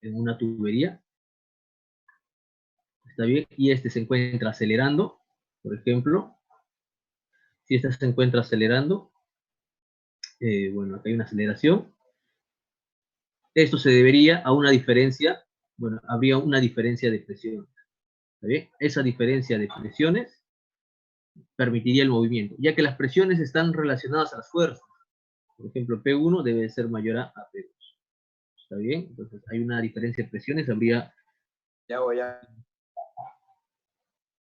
en una tubería, ¿está bien? Y este se encuentra acelerando, por ejemplo. Si este se encuentra acelerando, bueno, acá hay una aceleración. Esto se debería a una diferencia, bueno, habría una diferencia de presiones, ¿está bien? Esa diferencia de presiones permitiría el movimiento, ya que las presiones están relacionadas a las fuerzas. Por ejemplo, P1 debe ser mayor a P2. ¿Está bien? Entonces hay una diferencia de presiones, habría... Ya voy a...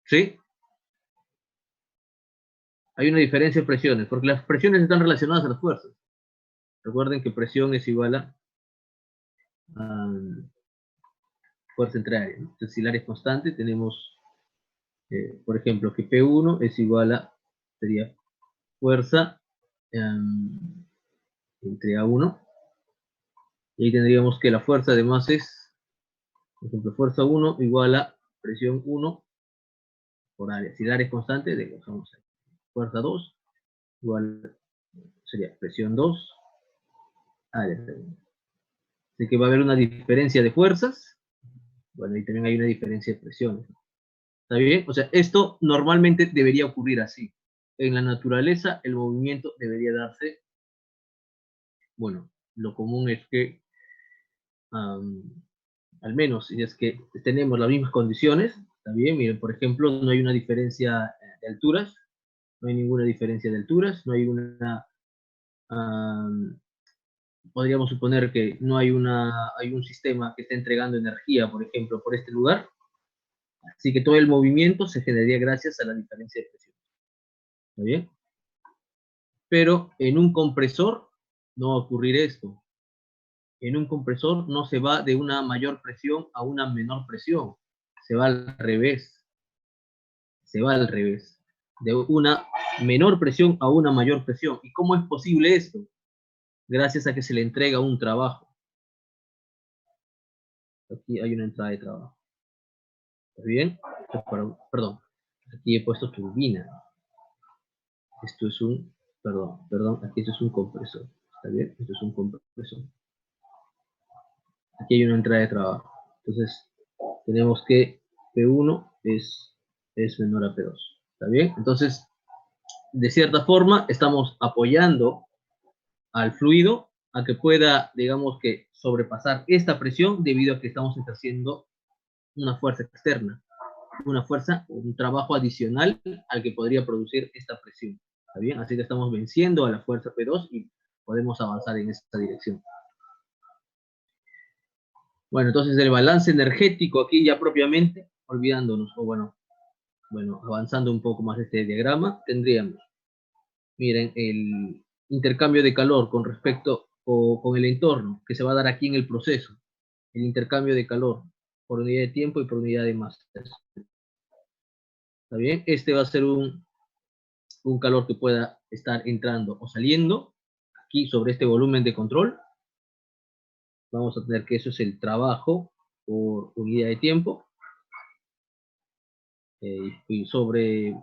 ¿Sí? Hay una diferencia de presiones, porque las presiones están relacionadas a las fuerzas. Recuerden que presión es igual a fuerza entre área, ¿no? Entonces, si el área es constante, tenemos, por ejemplo, que P1 es igual a, sería fuerza entre A1, y ahí tendríamos que la fuerza además es, por ejemplo, fuerza 1 igual a presión 1 por área. Si el área es constante, dejamos ahí. Fuerza 2 igual sería presión 2 área. Así que va a haber una diferencia de fuerzas, bueno, y también hay una diferencia de presiones. ¿Está bien? O sea, esto normalmente debería ocurrir así. En la naturaleza, el movimiento debería darse, bueno, lo común es que, al menos si es que tenemos las mismas condiciones, ¿está bien? Miren, por ejemplo, no hay una diferencia de alturas, no hay ninguna diferencia de alturas, no hay una, podríamos suponer que no hay hay un sistema que está entregando energía, por ejemplo, por este lugar, así que todo el movimiento se generaría gracias a la diferencia de presión. ¿Está bien? Pero en un compresor no va a ocurrir esto. En un compresor no se va de una mayor presión a una menor presión. Se va al revés. Se va al revés. De una menor presión a una mayor presión. ¿Y cómo es posible esto? Gracias a que se le entrega un trabajo. Aquí hay una entrada de trabajo. ¿Está bien? Perdón. Aquí he puesto turbina. Esto es un, perdón, aquí esto es un compresor. ¿Está bien? Esto es un compresor. Aquí hay una entrada de trabajo. Entonces, tenemos que P1 es menor a P2. ¿Está bien? Entonces, de cierta forma, estamos apoyando al fluido a que pueda, digamos que, sobrepasar esta presión debido a que estamos ejerciendo una fuerza externa, una fuerza, un trabajo adicional al que podría producir esta presión. ¿Está bien? Así que estamos venciendo a la fuerza P2 y podemos avanzar en esta dirección. Bueno, entonces el balance energético aquí ya propiamente, olvidándonos, o bueno, avanzando un poco más este diagrama, tendríamos, miren, el intercambio de calor con respecto o con el entorno que se va a dar aquí en el proceso, el intercambio de calor por unidad de tiempo y por unidad de masa. ¿Está bien? Este va a ser un calor que pueda estar entrando o saliendo aquí sobre este volumen de control. Vamos a tener que eso es el trabajo por unidad de tiempo. Y sobre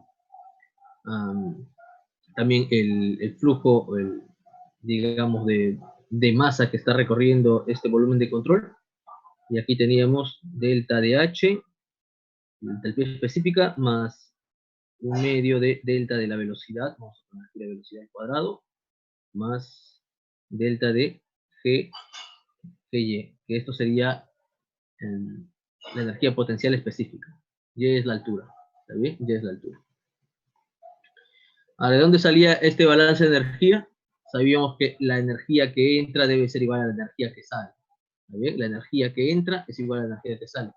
también el flujo, digamos, de masa que está recorriendo este volumen de control. Y aquí teníamos delta de H, delta de pie específica, más un medio de delta de la velocidad, vamos a poner aquí la velocidad al cuadrado, más delta de G, Gy, que esto sería la energía potencial específica. Y es la altura, ¿está bien? Y es la altura. Ahora, ¿de dónde salía este balance de energía? Sabíamos que la energía que entra debe ser igual a la energía que sale. ¿Está bien? La energía que entra es igual a la energía que sale.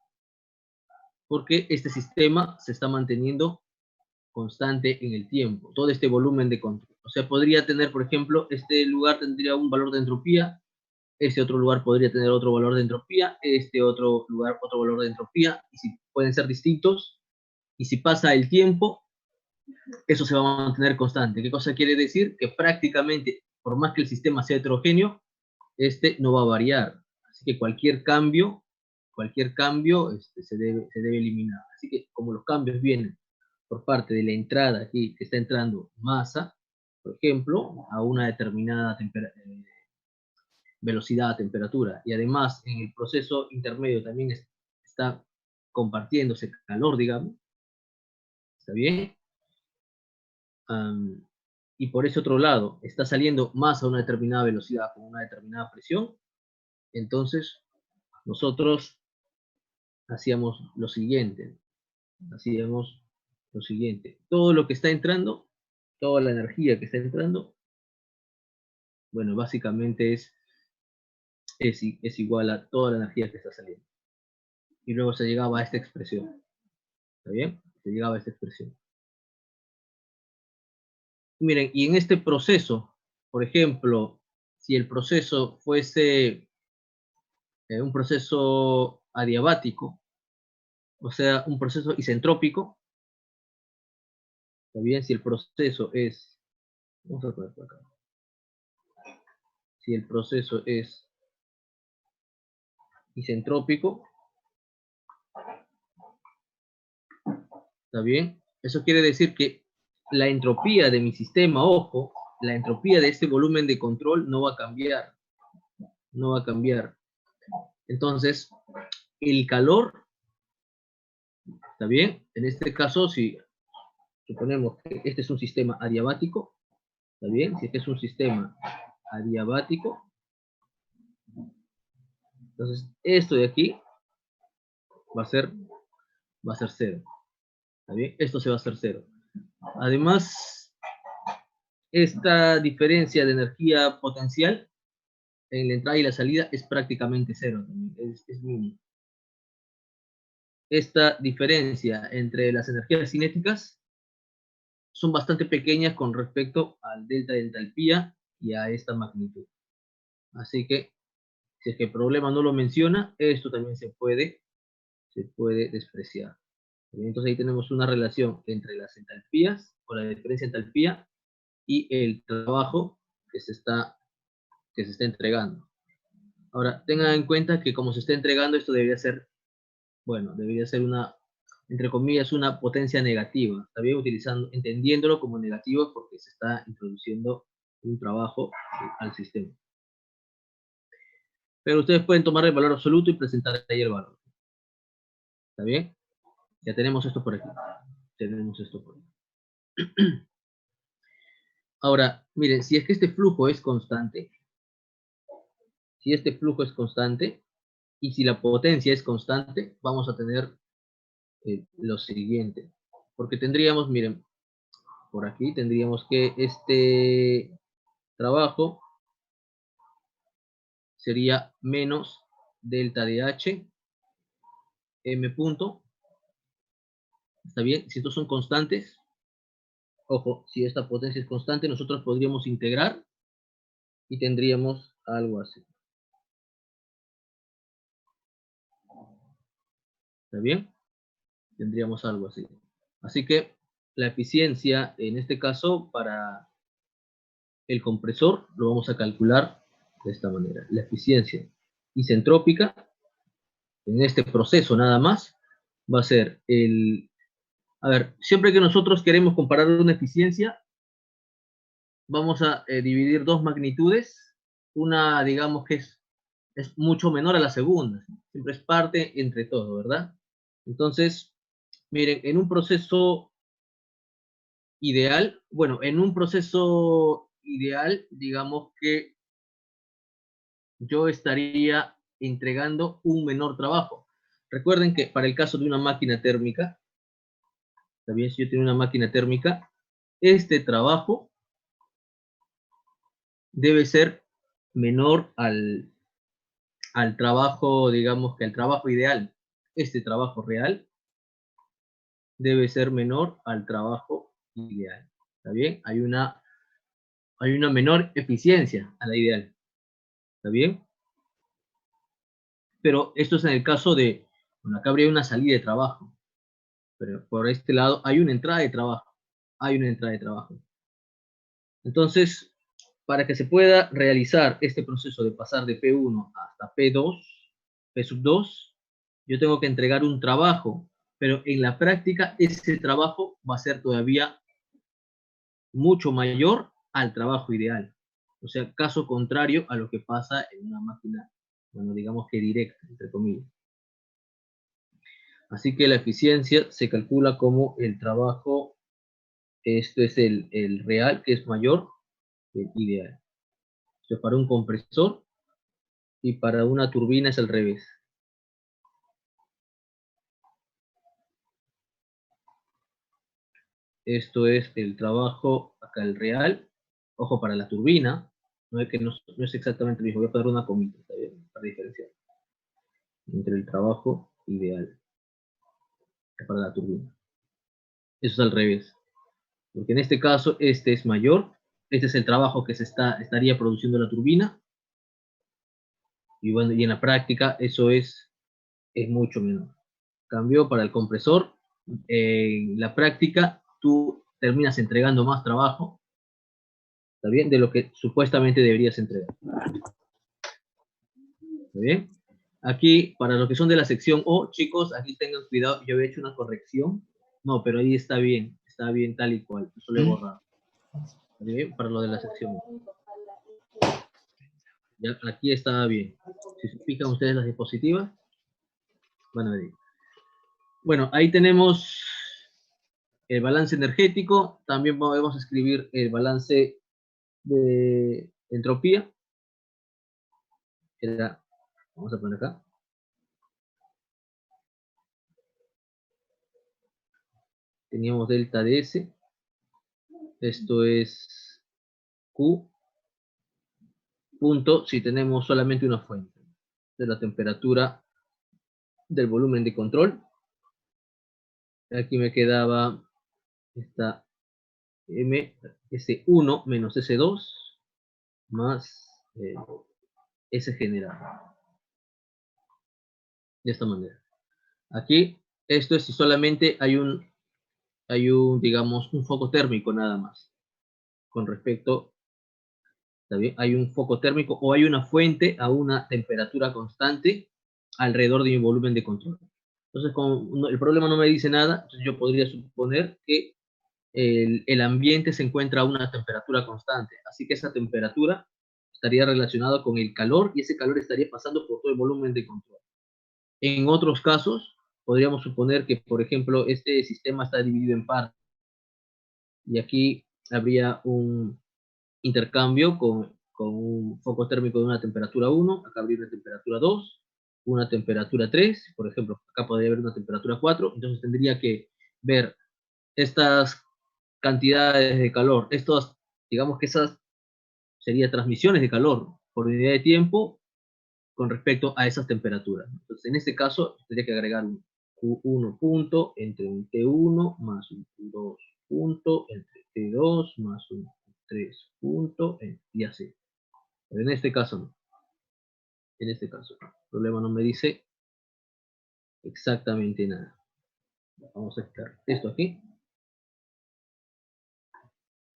Porque este sistema se está manteniendo constante en el tiempo. Todo este volumen de control. O sea, podría tener, por ejemplo, este lugar tendría un valor de entropía, este otro lugar podría tener otro valor de entropía, este otro lugar otro valor de entropía, y si pueden ser distintos, y si pasa el tiempo, eso se va a mantener constante. ¿Qué cosa quiere decir? Que prácticamente, por más que el sistema sea heterogéneo, este no va a variar. Así que cualquier cambio se debe eliminar. Así que como los cambios vienen por parte de la entrada aquí, que está entrando masa, por ejemplo, a una determinada velocidad, temperatura, y además en el proceso intermedio también está compartiéndose calor, digamos, ¿está bien? Y por ese otro lado está saliendo más a una determinada velocidad con una determinada presión, entonces nosotros hacíamos lo siguiente, todo lo que está entrando, toda la energía que está entrando, bueno, básicamente es igual a toda la energía que está saliendo. Y luego se llegaba a esta expresión, ¿está bien? Se llegaba a esta expresión. Miren, y en este proceso, por ejemplo, si el proceso fuese un proceso adiabático, o sea, un proceso isentrópico, ¿está bien? Si el proceso es, vamos a poner por acá, si el proceso es isentrópico, ¿está bien? Eso quiere decir que la entropía de mi sistema, ojo, la entropía de este volumen de control no va a cambiar, no va a cambiar. Entonces, el calor, ¿está bien? En este caso, si suponemos que este es un sistema adiabático, ¿está bien? Si este es un sistema adiabático, entonces esto de aquí va a ser cero, ¿está bien? Esto se va a hacer cero. Además, esta diferencia de energía potencial en la entrada y la salida es prácticamente cero, es mínimo. Esta diferencia entre las energías cinéticas son bastante pequeñas con respecto al delta de entalpía y a esta magnitud. Así que, si es que el problema no lo menciona, esto también se puede despreciar. Entonces ahí tenemos una relación entre las entalpías, o la diferencia de entalpía, y el trabajo que se está entregando. Ahora, tengan en cuenta que como se está entregando, esto debería ser, bueno, debería ser una, entre comillas, una potencia negativa. Está bien entendiéndolo como negativo porque se está introduciendo un trabajo al sistema. Pero ustedes pueden tomar el valor absoluto y presentar ahí el valor. ¿Está bien? Ya tenemos esto por aquí. Tenemos esto por aquí. Ahora, miren, si es que este flujo es constante, si este flujo es constante, y si la potencia es constante, vamos a tener lo siguiente. Porque tendríamos, miren, por aquí tendríamos que este trabajo sería menos delta de H, M punto. ¿Está bien? Si estos son constantes, ojo, si esta potencia es constante, nosotros podríamos integrar y tendríamos algo así. ¿Está bien? Tendríamos algo así. Así que la eficiencia, en este caso, para el compresor, lo vamos a calcular de esta manera. La eficiencia isentrópica, en este proceso nada más, va a ser el... A ver, siempre que nosotros queremos comparar una eficiencia, vamos a dividir dos magnitudes. Una, digamos que es mucho menor a la segunda. Siempre es parte entre todo, ¿verdad? Entonces, miren, en un proceso ideal, bueno, en un proceso ideal, digamos que yo estaría entregando un menor trabajo. Recuerden que para el caso de una máquina térmica, también si yo tengo una máquina térmica, este trabajo debe ser menor al trabajo, digamos que al trabajo ideal. Este trabajo real debe ser menor al trabajo ideal. ¿Está bien? Hay una menor eficiencia a la ideal. ¿Está bien? Pero esto es en el caso de, bueno, acá habría una salida de trabajo, pero por este lado hay una entrada de trabajo. Hay una entrada de trabajo. Entonces, para que se pueda realizar este proceso de pasar de P1 hasta P2, P sub 2, yo tengo que entregar un trabajo, pero en la práctica ese trabajo va a ser todavía mucho mayor al trabajo ideal. O sea, caso contrario a lo que pasa en una máquina, bueno, digamos que directa, entre comillas. Así que la eficiencia se calcula como el trabajo, esto es el real, que es mayor que el ideal. O sea, para un compresor y para una turbina es al revés. Esto es el trabajo, acá el real, ojo, para la turbina, no es que no es exactamente lo mismo, voy a poner una comita, ¿está bien? Para diferenciar entre el trabajo ideal para la turbina. Eso es al revés, porque en este caso este es mayor, este es el trabajo que estaría produciendo la turbina, y bueno, y en la práctica eso es mucho menor. Cambio para el compresor, en la práctica tú terminas entregando más trabajo, ¿está bien? De lo que supuestamente deberías entregar. ¿Está bien? Aquí, para los que son de la sección O, chicos, aquí tengan cuidado, yo había hecho una corrección. No, pero ahí está bien tal y cual, eso lo he borrado. ¿Está bien? Para lo de la sección O. Ya, aquí está bien. Si se fijan ustedes las diapositivas, van a ver. Bueno, ahí tenemos el balance energético, también podemos escribir el balance de entropía. Vamos a poner acá. Teníamos delta de S. Esto es Q. Punto si tenemos solamente una fuente de la temperatura del volumen de control. Aquí me quedaba esta M, S1 menos S2 más S generado. De esta manera. Aquí, esto es si solamente hay un, digamos, un foco térmico nada más. Con respecto, ¿está bien? Hay un foco térmico o hay una fuente a una temperatura constante alrededor de mi volumen de control. Entonces, como el problema no me dice nada, entonces yo podría suponer que el ambiente se encuentra a una temperatura constante. Así que esa temperatura estaría relacionada con el calor y ese calor estaría pasando por todo el volumen de control. En otros casos, podríamos suponer que, por ejemplo, este sistema está dividido en partes y aquí habría un intercambio con un foco térmico de una temperatura 1, acá habría una temperatura 2, una temperatura 3, por ejemplo, acá podría haber una temperatura 4, entonces tendría que ver estas cantidades de calor, digamos que esas serían transmisiones de calor por unidad de tiempo con respecto a esas temperaturas. Entonces, en este caso, tendría que agregar un Q1 punto entre un T1 más un Q2 punto entre T2 más un Q3 punto y así. Pero en este caso no. En este caso, el problema no me dice exactamente nada. Vamos a quitar esto aquí.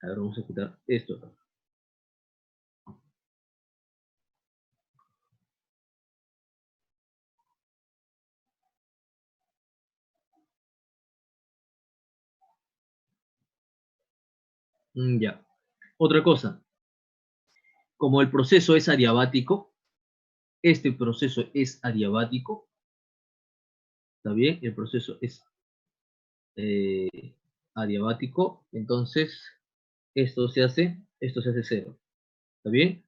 Ahora vamos a quitar esto acá. Ya. Otra cosa. Como el proceso es adiabático, este proceso es adiabático, ¿está bien? El proceso es adiabático, entonces esto se hace cero, ¿está bien?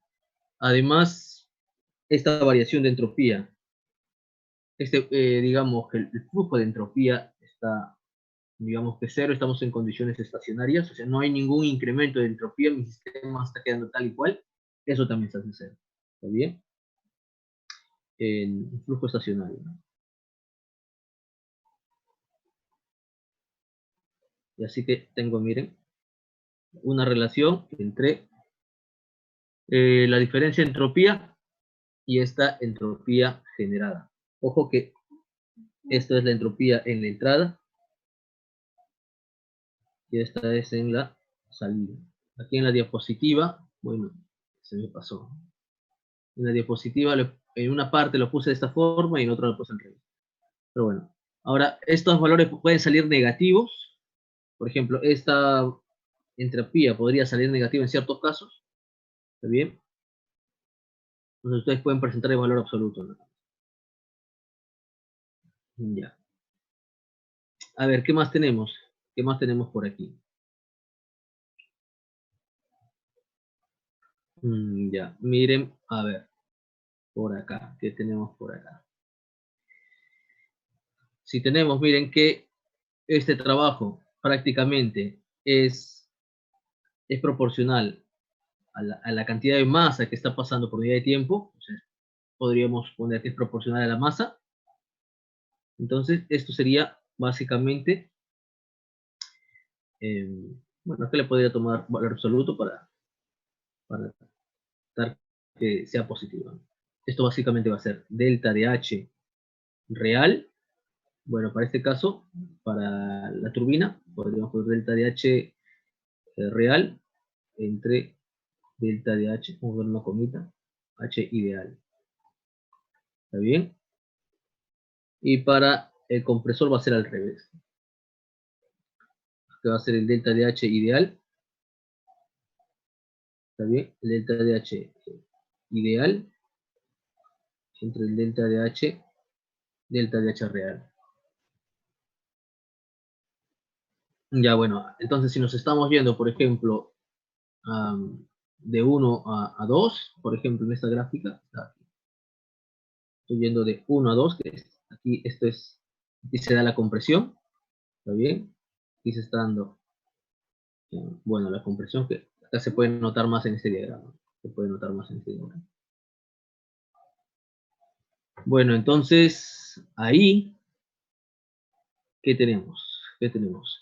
Además, esta variación de entropía, digamos que el flujo de entropía está, digamos que cero, estamos en condiciones estacionarias, o sea, no hay ningún incremento de entropía, mi sistema está quedando tal y cual, eso también se hace cero, ¿está bien? El flujo estacionario, ¿no? Y así que tengo, miren, una relación entre la diferencia de entropía y esta entropía generada. Ojo que esto es la entropía en la entrada y esta es en la salida. Aquí en la diapositiva, bueno, se me pasó. En la diapositiva, en una parte lo puse de esta forma y en otra lo puse al revés. Pero bueno, ahora estos valores pueden salir negativos. Por ejemplo, esta entropía podría salir negativa en ciertos casos. ¿Está bien? Entonces ustedes pueden presentar el valor absoluto, ¿no? Ya. A ver, ¿qué más tenemos? ¿Qué más tenemos por aquí? Ya, miren, a ver, por acá, ¿qué tenemos por acá? Si tenemos, miren que este trabajo prácticamente es proporcional a la cantidad de masa que está pasando por unidad de tiempo, entonces podríamos poner que es proporcional a la masa. Entonces, esto sería básicamente, eh, bueno, acá le podría tomar valor absoluto para dar que sea positivo. Esto básicamente va a ser delta de H real. Bueno, para este caso, para la turbina, podríamos poner delta de H real entre delta de H, vamos a ver una comita, H ideal. ¿Está bien? Y para el compresor va a ser al revés. Que va a ser el delta de H ideal. ¿Está bien? El delta de H ideal entre el delta de H real. Ya, bueno, entonces si nos estamos yendo, por ejemplo, de 1 a 2, por ejemplo, en esta gráfica, estoy yendo de 1 a 2, que aquí aquí se da la compresión, ¿está bien? Aquí se está dando, bueno, la compresión que acá se puede notar más en este diagrama, se puede notar más en este diagrama. Bueno, entonces, ahí, ¿qué tenemos? ¿Qué tenemos?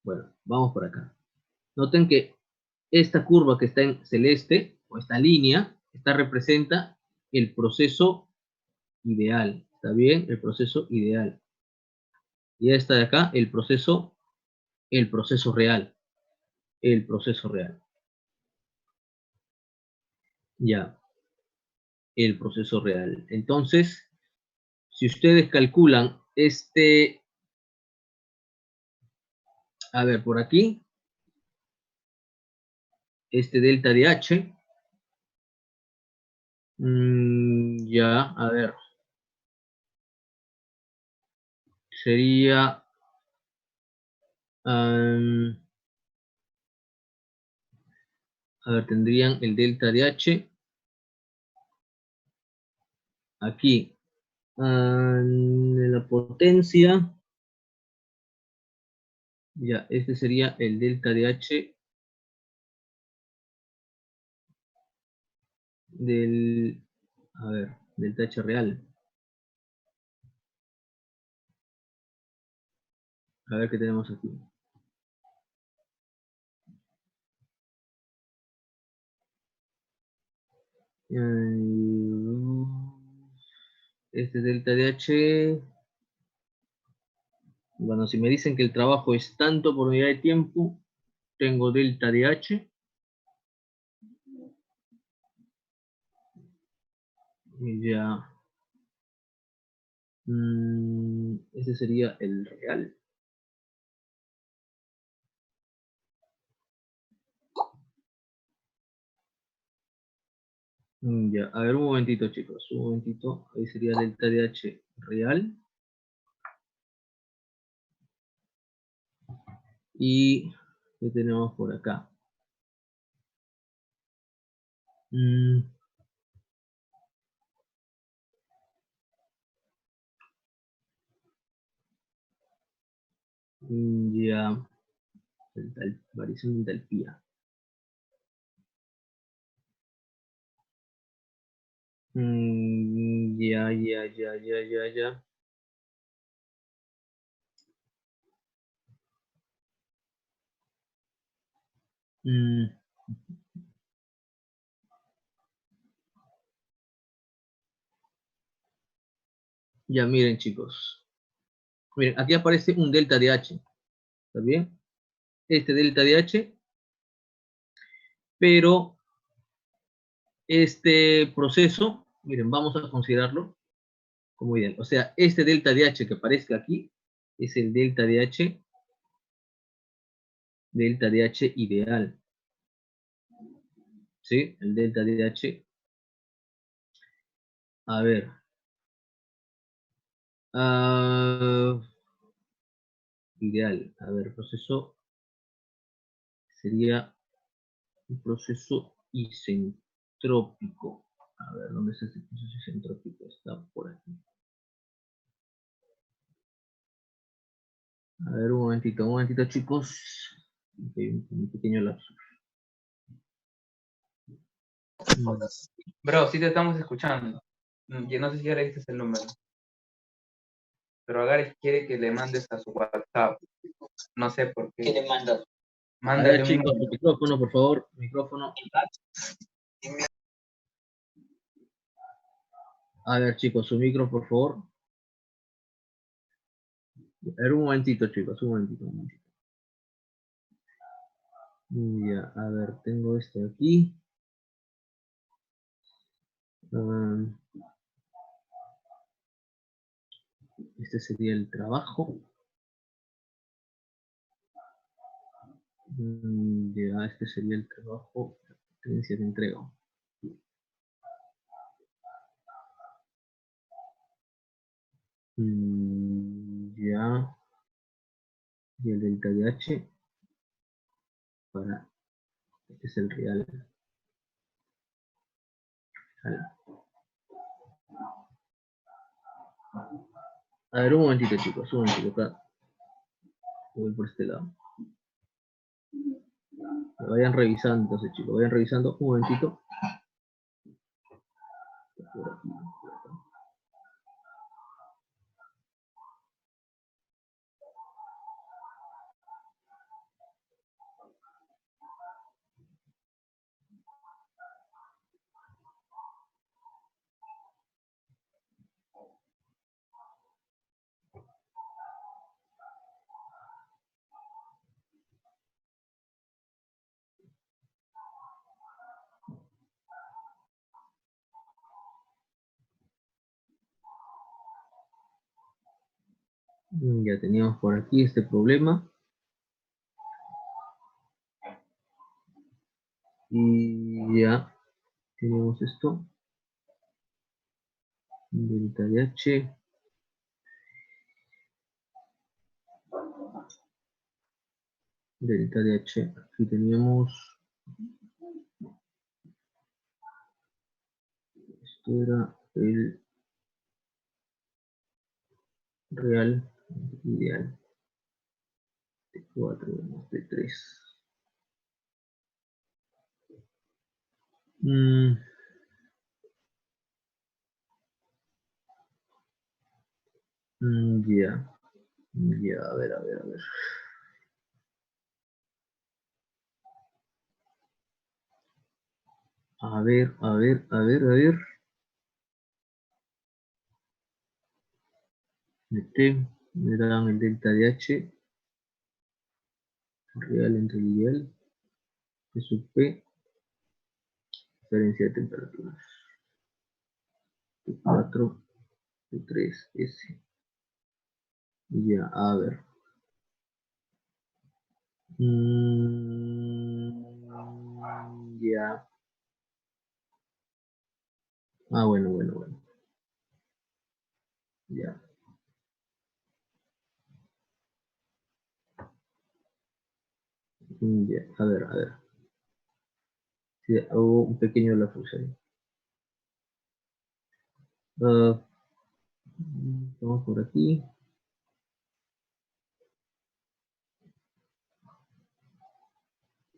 Bueno, vamos por acá. Noten que esta curva que está en celeste, o esta línea, esta representa el proceso ideal. ¿Está bien? El proceso ideal. Y esta de acá, el proceso real. El proceso real. Ya, el proceso real. Entonces, si ustedes calculan a ver, por aquí, este delta de H, ya, a ver, sería, a ver, tendrían el delta de H aquí, en la potencia, ya, este sería el delta de H a ver, delta H real. A ver qué tenemos aquí. Este delta de H, bueno, si me dicen que el trabajo es tanto por unidad de tiempo, tengo delta de H, y ya, ese sería el real. Ya, a ver un momentito, chicos, un momentito, ahí sería delta de H real. Y ¿qué tenemos por acá? Ya, variación de entalpía. Ya. Ya, miren, chicos. Miren, aquí aparece un delta de H. ¿Está bien? Este delta de H, pero este proceso, miren, vamos a considerarlo como ideal. O sea, este delta de H que aparezca aquí es el delta de H delta de H ideal. ¿Sí? El delta de H. A ver. Ideal. A ver, proceso sería un proceso isentrópico. A ver, ¿dónde está este proceso isentrópico? Está por aquí. A ver, un momentito, chicos. Un pequeño lapso. Bro, sí te estamos escuchando. Yo no sé si ya le diste el número. Pero Agares quiere que le mandes a su WhatsApp. No sé por qué. ¿Qué le mando? A Mándale ver, un chicos, número. micrófono, por favor. Micrófono. A ver, chicos, su micro, por favor. A ver, un momentito, chicos, un momentito. Ya, a ver, tengo este aquí. Este sería el trabajo. Ya, este sería el trabajo. Potencia de entrega. Ya. Y el delta de H para. Este es el real. A ver, un momentito, chicos, un momentito. Acá. Voy por este lado. Vayan revisando, entonces, chicos, vayan revisando. Un momentito. Por aquí. Ya teníamos por aquí este problema. Y ya tenemos esto. Delta de H. Delta de H. Aquí teníamos. Esto era el real ideal. T4 menos T3. Ya. Ya, a ver, a ver, a ver. A ver, a ver, a ver, a ver. Me dan el delta de H real entre el ideal. P sub P. Diferencia de temperaturas. T4, T3, S. Ya, a ver. Ya. Ah, bueno, bueno, bueno. Ya. Ya. A ver, a ver. Sí, hubo un pequeño lapsus ahí. Vamos por aquí.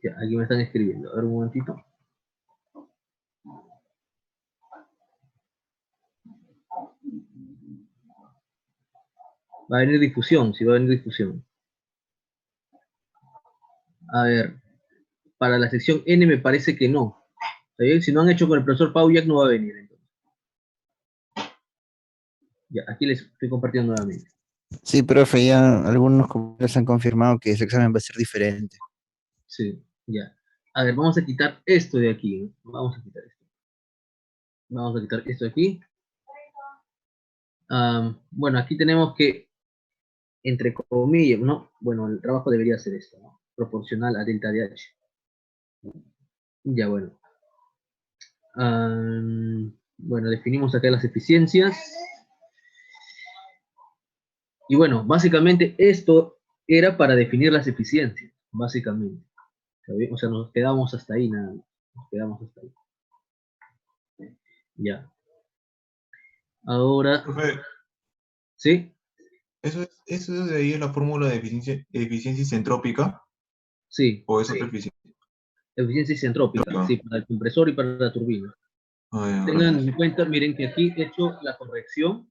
Ya, aquí me están escribiendo. A ver un momentito. Va a venir difusión, sí va a venir difusión. A ver, para la sección N me parece que no. ¿Está bien? Si no han hecho con el profesor Pauyak no va a venir. Entonces. Ya, aquí les estoy compartiendo nuevamente. Sí, profe, ya algunos compañeros han confirmado que ese examen va a ser diferente. Sí, ya. A ver, vamos a quitar esto de aquí. ¿No? Vamos a quitar esto. Vamos a quitar esto de aquí. Bueno, aquí tenemos que, entre comillas, ¿no? Bueno, el trabajo debería ser esto, ¿no? proporcional a delta de H. Ya, bueno. Bueno, definimos acá las eficiencias. Y bueno, básicamente esto era para definir las eficiencias, básicamente. ¿Está? O sea, nos quedamos hasta ahí, nada más. Nos quedamos hasta ahí. Ya. Ahora, Profe, ¿sí? eso de ahí es la fórmula de eficiencia isentrópica Sí. o es otra eficiencia. Eficiencia isentrópica, sí, para el compresor y para la turbina. Ah, ya, Tengan gracias. en cuenta, miren que aquí he hecho la corrección.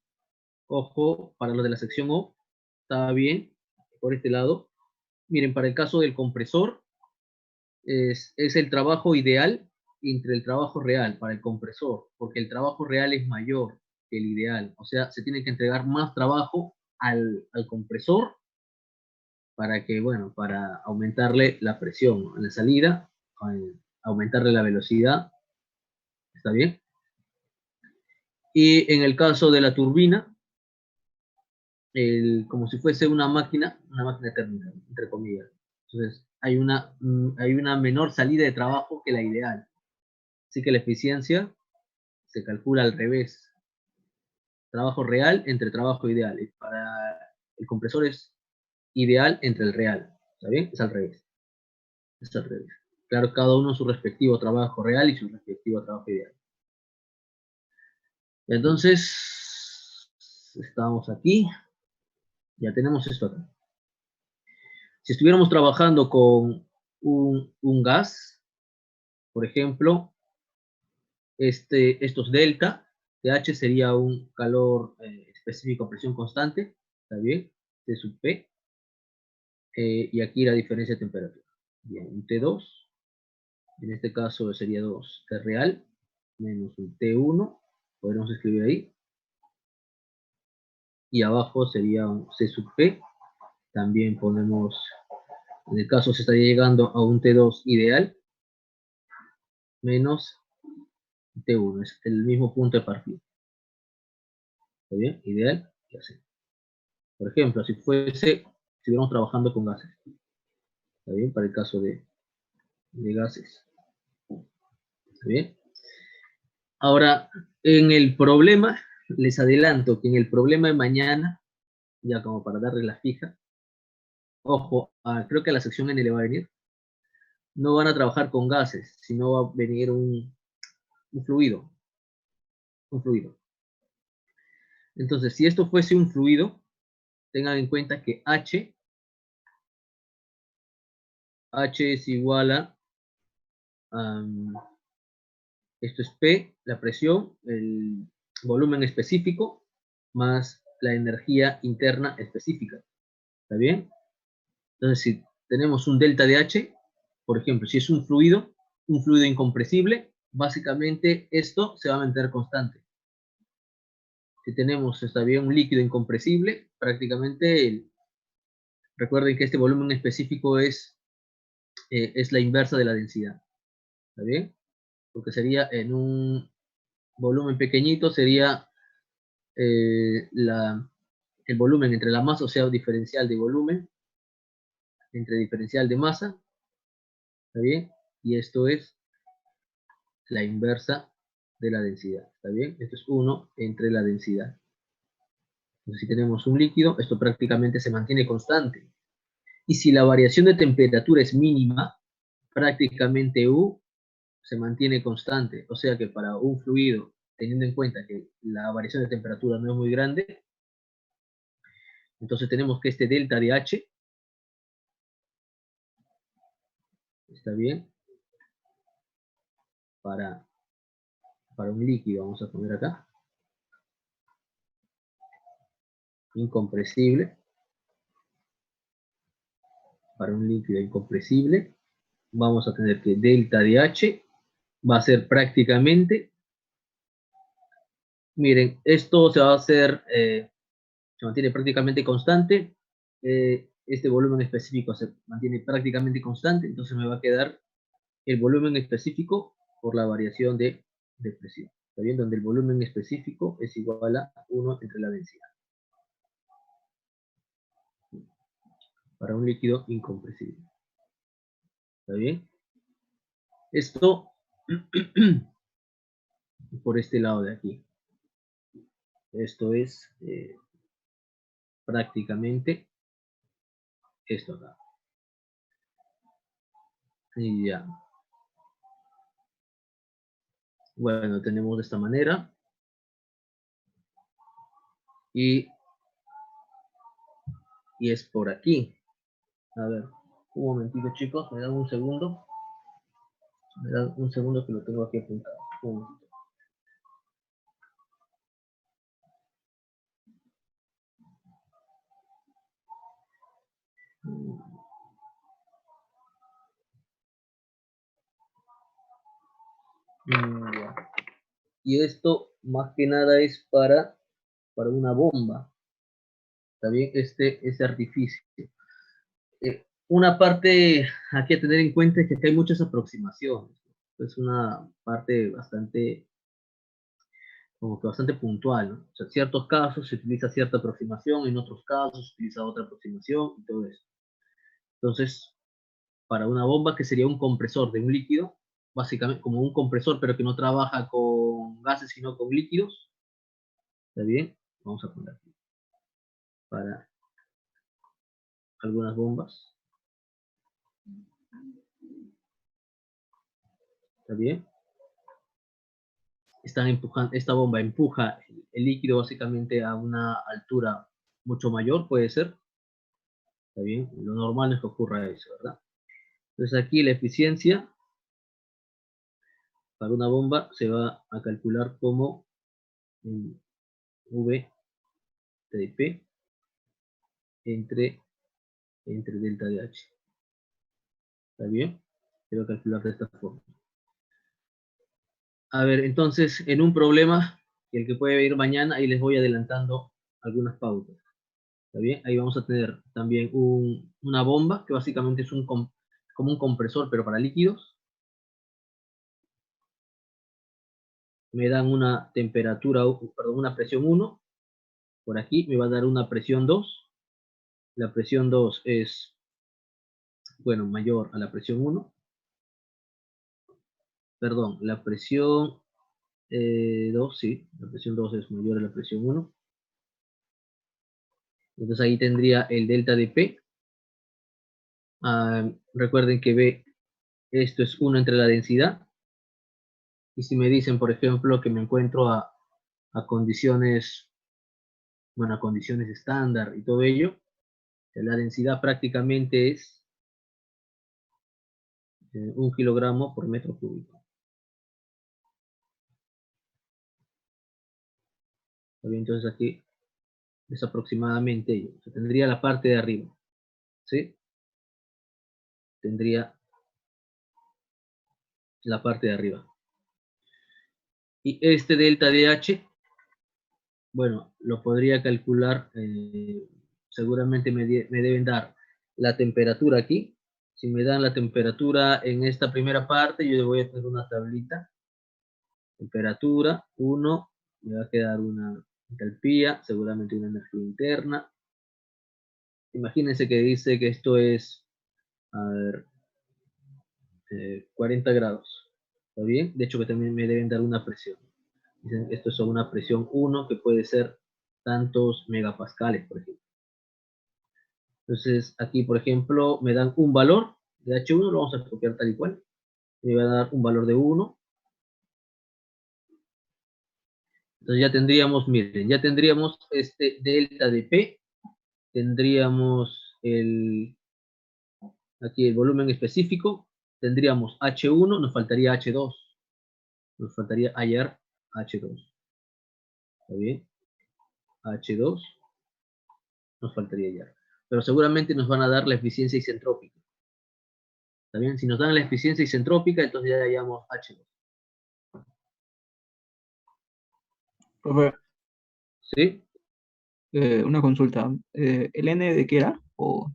Ojo, para lo de la sección O, estaba bien, por este lado. Miren, para el caso del compresor, es el trabajo ideal entre el trabajo real para el compresor, porque el trabajo real es mayor que el ideal. O sea, se tiene que entregar más trabajo al compresor para que, bueno, para aumentarle la presión en la salida, aumentarle la velocidad. ¿Está bien? Y en el caso de la turbina, como si fuese una máquina térmica, entre comillas. Entonces, hay una menor salida de trabajo que la ideal. Así que la eficiencia se calcula al revés. Trabajo real entre trabajo ideal. Y para el compresor es ideal entre el real. ¿Está bien? Es al revés. Es al revés. Claro, cada uno su respectivo trabajo real y su respectivo trabajo ideal. Entonces, estamos aquí. Ya tenemos esto acá. Si estuviéramos trabajando con un gas, por ejemplo, estos delta, TH sería un calor específico, presión constante, ¿está bien? T sub P, y aquí la diferencia de temperatura. Bien, un T2, en este caso sería 2 T real, menos un T1, podemos escribir ahí, y abajo sería un C sub P, también ponemos, en el caso se estaría llegando a un T2 ideal, menos T1, es el mismo punto de partida. ¿Está bien? Ideal y así. Por ejemplo, si estuviéramos trabajando con gases. ¿Está bien? Para el caso de gases. ¿Está bien? Ahora, en el problema, les adelanto que en el problema de mañana, ya como para darle la fija, ojo, creo que a la sección N le va a venir, no van a trabajar con gases, sino va a venir un fluido. Un fluido. Entonces, si esto fuese un fluido, tengan en cuenta que H es igual a, esto es P, la presión, el volumen específico, más la energía interna específica. ¿Está bien? Entonces, si tenemos un delta de H, por ejemplo, si es un fluido incompresible, básicamente esto se va a mantener constante. Si tenemos, está bien, un líquido incompresible, prácticamente, recuerden que este volumen específico es la inversa de la densidad. ¿Está bien? Porque sería en un volumen pequeñito, sería el volumen entre la masa, o sea, diferencial de volumen, entre diferencial de masa, ¿está bien? Y esto es la inversa de la densidad, ¿está bien? Esto es 1 entre la densidad. Entonces, si tenemos un líquido, esto prácticamente se mantiene constante. Y si la variación de temperatura es mínima, prácticamente U se mantiene constante. O sea que para un fluido, teniendo en cuenta que la variación de temperatura no es muy grande, entonces tenemos que este delta de H, ¿está bien? Para un líquido, vamos a poner acá, incompresible, para un líquido incompresible, vamos a tener que delta de H va a ser prácticamente, miren, esto se va a hacer, se mantiene prácticamente constante, este volumen específico se mantiene prácticamente constante, entonces me va a quedar el volumen específico por la variación de presión. ¿Está bien? Donde el volumen específico es igual a 1 entre la densidad. Para un líquido incompresible. ¿Está bien? Esto por este lado de aquí. Esto es prácticamente esto acá. Y ya. Bueno, tenemos de esta manera. Y es por aquí. A ver, un momentito, chicos. Me dan un segundo. Me dan un segundo que lo tengo aquí apuntado. Un momentito. Ya. Y esto más que nada es para una bomba. ¿Está bien? Este artificio. Una parte aquí a tener en cuenta es que aquí hay muchas aproximaciones. Es una parte bastante, como que bastante puntual, ¿no? O sea, en ciertos casos se utiliza cierta aproximación, en otros casos se utiliza otra aproximación y todo eso. Entonces, para una bomba que sería un compresor de un líquido, básicamente como un compresor, pero que no trabaja con gases, sino con líquidos. ¿Está bien? Vamos a poner aquí. Para algunas bombas. ¿Está bien? Están empujando, esta bomba empuja el líquido básicamente a una altura mucho mayor, puede ser. ¿Está bien? Lo normal es que ocurra eso, ¿verdad? Entonces aquí la eficiencia para una bomba se va a calcular como V de P entre delta de H. ¿Está bien? Se va a calcular de esta forma. A ver, entonces, en un problema, el que puede venir mañana, ahí les voy adelantando algunas pautas. ¿Está bien? Ahí vamos a tener también una bomba, que básicamente es como un compresor, pero para líquidos. Me dan una temperatura, perdón, una presión 1. Por aquí me va a dar una presión 2. La presión 2 es, bueno, mayor a la presión 1. Perdón, la presión 2, sí. La presión 2 es mayor a la presión 1. Entonces ahí tendría el delta de P. Recuerden que B, esto es 1 entre la densidad. Y si me dicen, por ejemplo, que me encuentro a condiciones, bueno, a condiciones estándar y todo ello, la densidad prácticamente es 1 kilogramo por metro cúbico. Entonces aquí es aproximadamente ello. O sea, tendría la parte de arriba, ¿sí? Tendría la parte de arriba. Y este delta de H, bueno, lo podría calcular, seguramente me deben dar la temperatura aquí. Si me dan la temperatura en esta primera parte, yo voy a tener una tablita. Temperatura, 1, me va a quedar una entalpía, seguramente una energía interna. Imagínense que dice que esto es, a ver, 40 grados. ¿Está bien? De hecho que también me deben dar una presión. Dicen que esto es una presión 1 que puede ser tantos megapascales, por ejemplo. Entonces aquí, por ejemplo, me dan un valor de H1, lo vamos a copiar tal y cual. Me va a dar un valor de 1. Entonces ya tendríamos, miren, ya tendríamos este delta de P. Tendríamos aquí el volumen específico. Tendríamos H1, nos faltaría H2. Nos faltaría hallar H2. ¿Está bien? H2 nos faltaría hallar. Pero seguramente nos van a dar la eficiencia isentrópica. ¿Está bien? Si nos dan la eficiencia isentrópica, entonces ya hallamos H2. Profe, ¿Sí? una consulta. ¿El N de qué era? O...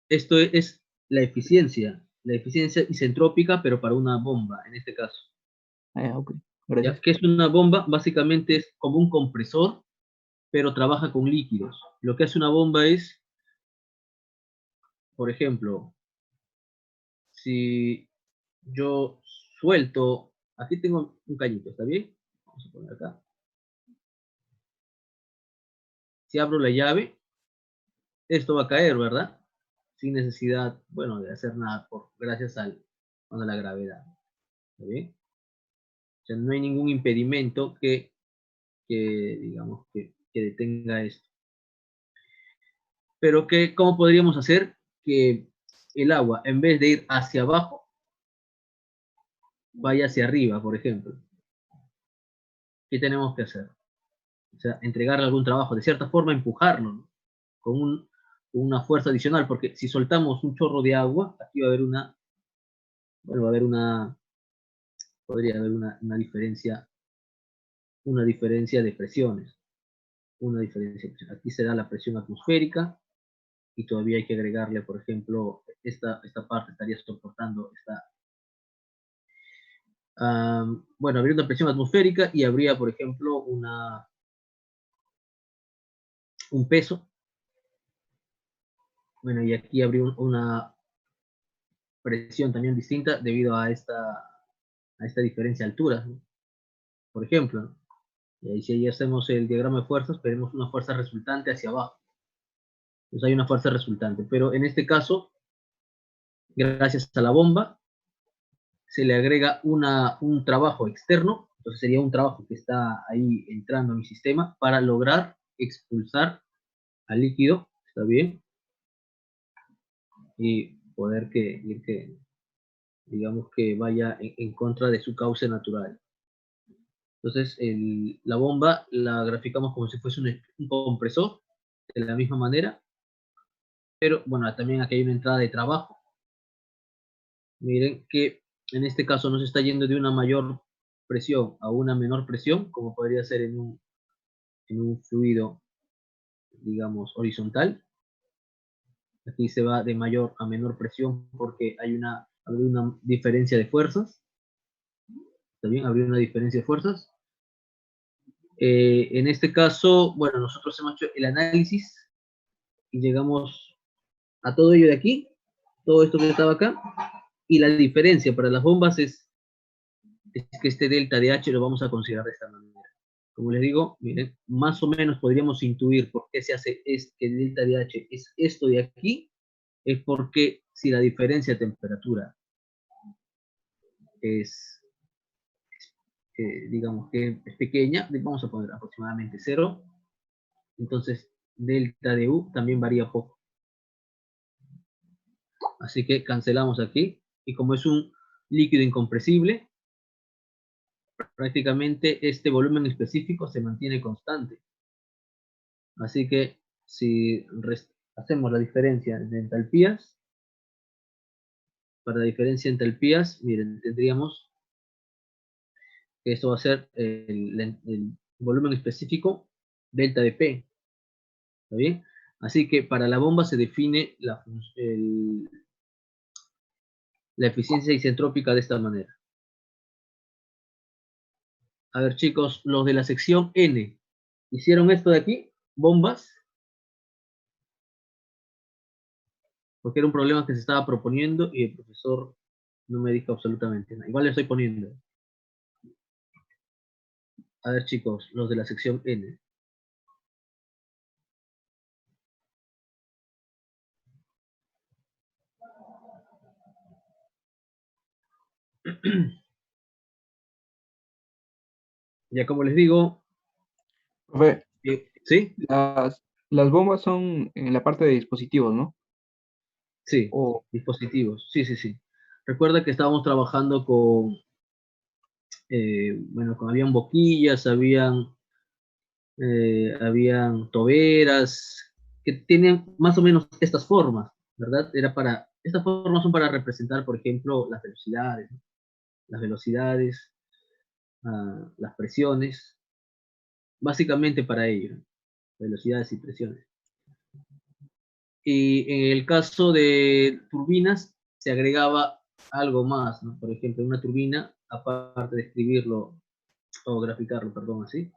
Esto es la eficiencia isentrópica, pero para una bomba, en este caso. Ok, ¿Ya? gracias. ¿Qué es una bomba? Básicamente es como un compresor, pero trabaja con líquidos. Lo que hace una bomba es, por ejemplo, si yo suelto, aquí tengo un cañito, ¿está bien? Vamos a poner acá. Si abro la llave, esto va a caer, ¿verdad? Sin necesidad, bueno, de hacer nada, gracias a la gravedad. ¿Está bien? O sea, no hay ningún impedimento que digamos, que detenga esto. Pero ¿cómo podríamos hacer que el agua, en vez de ir hacia abajo, vaya hacia arriba, por ejemplo? ¿Qué tenemos que hacer? O sea, entregarle algún trabajo, de cierta forma empujarlo, ¿no? Con una fuerza adicional, porque si soltamos un chorro de agua, aquí va a haber podría haber una diferencia de presiones. Aquí se da la presión atmosférica y todavía hay que agregarle, por ejemplo, esta parte estaría soportando bueno, habría una presión atmosférica y habría, por ejemplo, un peso. Bueno, y aquí habría una presión también distinta debido a esta diferencia de alturas, ¿no? Por ejemplo, ¿no? Y ahí si ahí hacemos el diagrama de fuerzas, veremos una fuerza resultante hacia abajo. Entonces hay una fuerza resultante, pero en este caso, gracias a la bomba, se le agrega un trabajo externo, entonces sería un trabajo que está ahí entrando a mi sistema para lograr expulsar al líquido, ¿está bien? Y poder digamos que vaya en contra de su cauce natural. Entonces, la bomba la graficamos como si fuese un compresor, de la misma manera, pero bueno, también aquí hay una entrada de trabajo. Miren que en este caso nos está yendo de una mayor presión a una menor presión, como podría ser en un fluido, digamos, horizontal. Aquí se va de mayor a menor presión porque hay una diferencia de fuerzas. También habría una diferencia de fuerzas. En este caso, bueno, nosotros hemos hecho el análisis y llegamos a todo ello de aquí, todo esto que estaba acá, y la diferencia para las bombas es que este delta de H lo vamos a considerar de esta manera. Como les digo, miren, más o menos podríamos intuir por qué se hace que el delta de H es esto de aquí, es porque si la diferencia de temperatura es digamos que es pequeña, vamos a poner aproximadamente 0, entonces delta de U también varía poco. Así que cancelamos aquí, y como es un líquido incompresible, prácticamente este volumen específico se mantiene constante. Así que si hacemos la diferencia de entalpías, para la diferencia de entalpías, miren, tendríamos que esto va a ser el volumen específico delta de P. ¿Está bien? Así que para la bomba se define la eficiencia isentrópica de esta manera. A ver, chicos, los de la sección N, ¿hicieron esto de aquí? ¿Bombas? Porque era un problema que se estaba proponiendo y el profesor no me dijo absolutamente nada. Igual le estoy poniendo. A ver, chicos, los de la sección N. Ya como les digo, Profe, ¿sí? las bombas son en la parte de dispositivos, ¿no? Sí, O dispositivos. Sí, sí, sí. Recuerda que estábamos trabajando bueno, habían boquillas, habían toberas, que tienen más o menos estas formas, ¿verdad? Estas formas son para representar, por ejemplo, las velocidades, ¿no? Las presiones, básicamente para ello, ¿no? Velocidades y presiones. Y en el caso de turbinas, se agregaba algo más, ¿no? Por ejemplo, una turbina, aparte de escribirlo o graficarlo, perdón, así,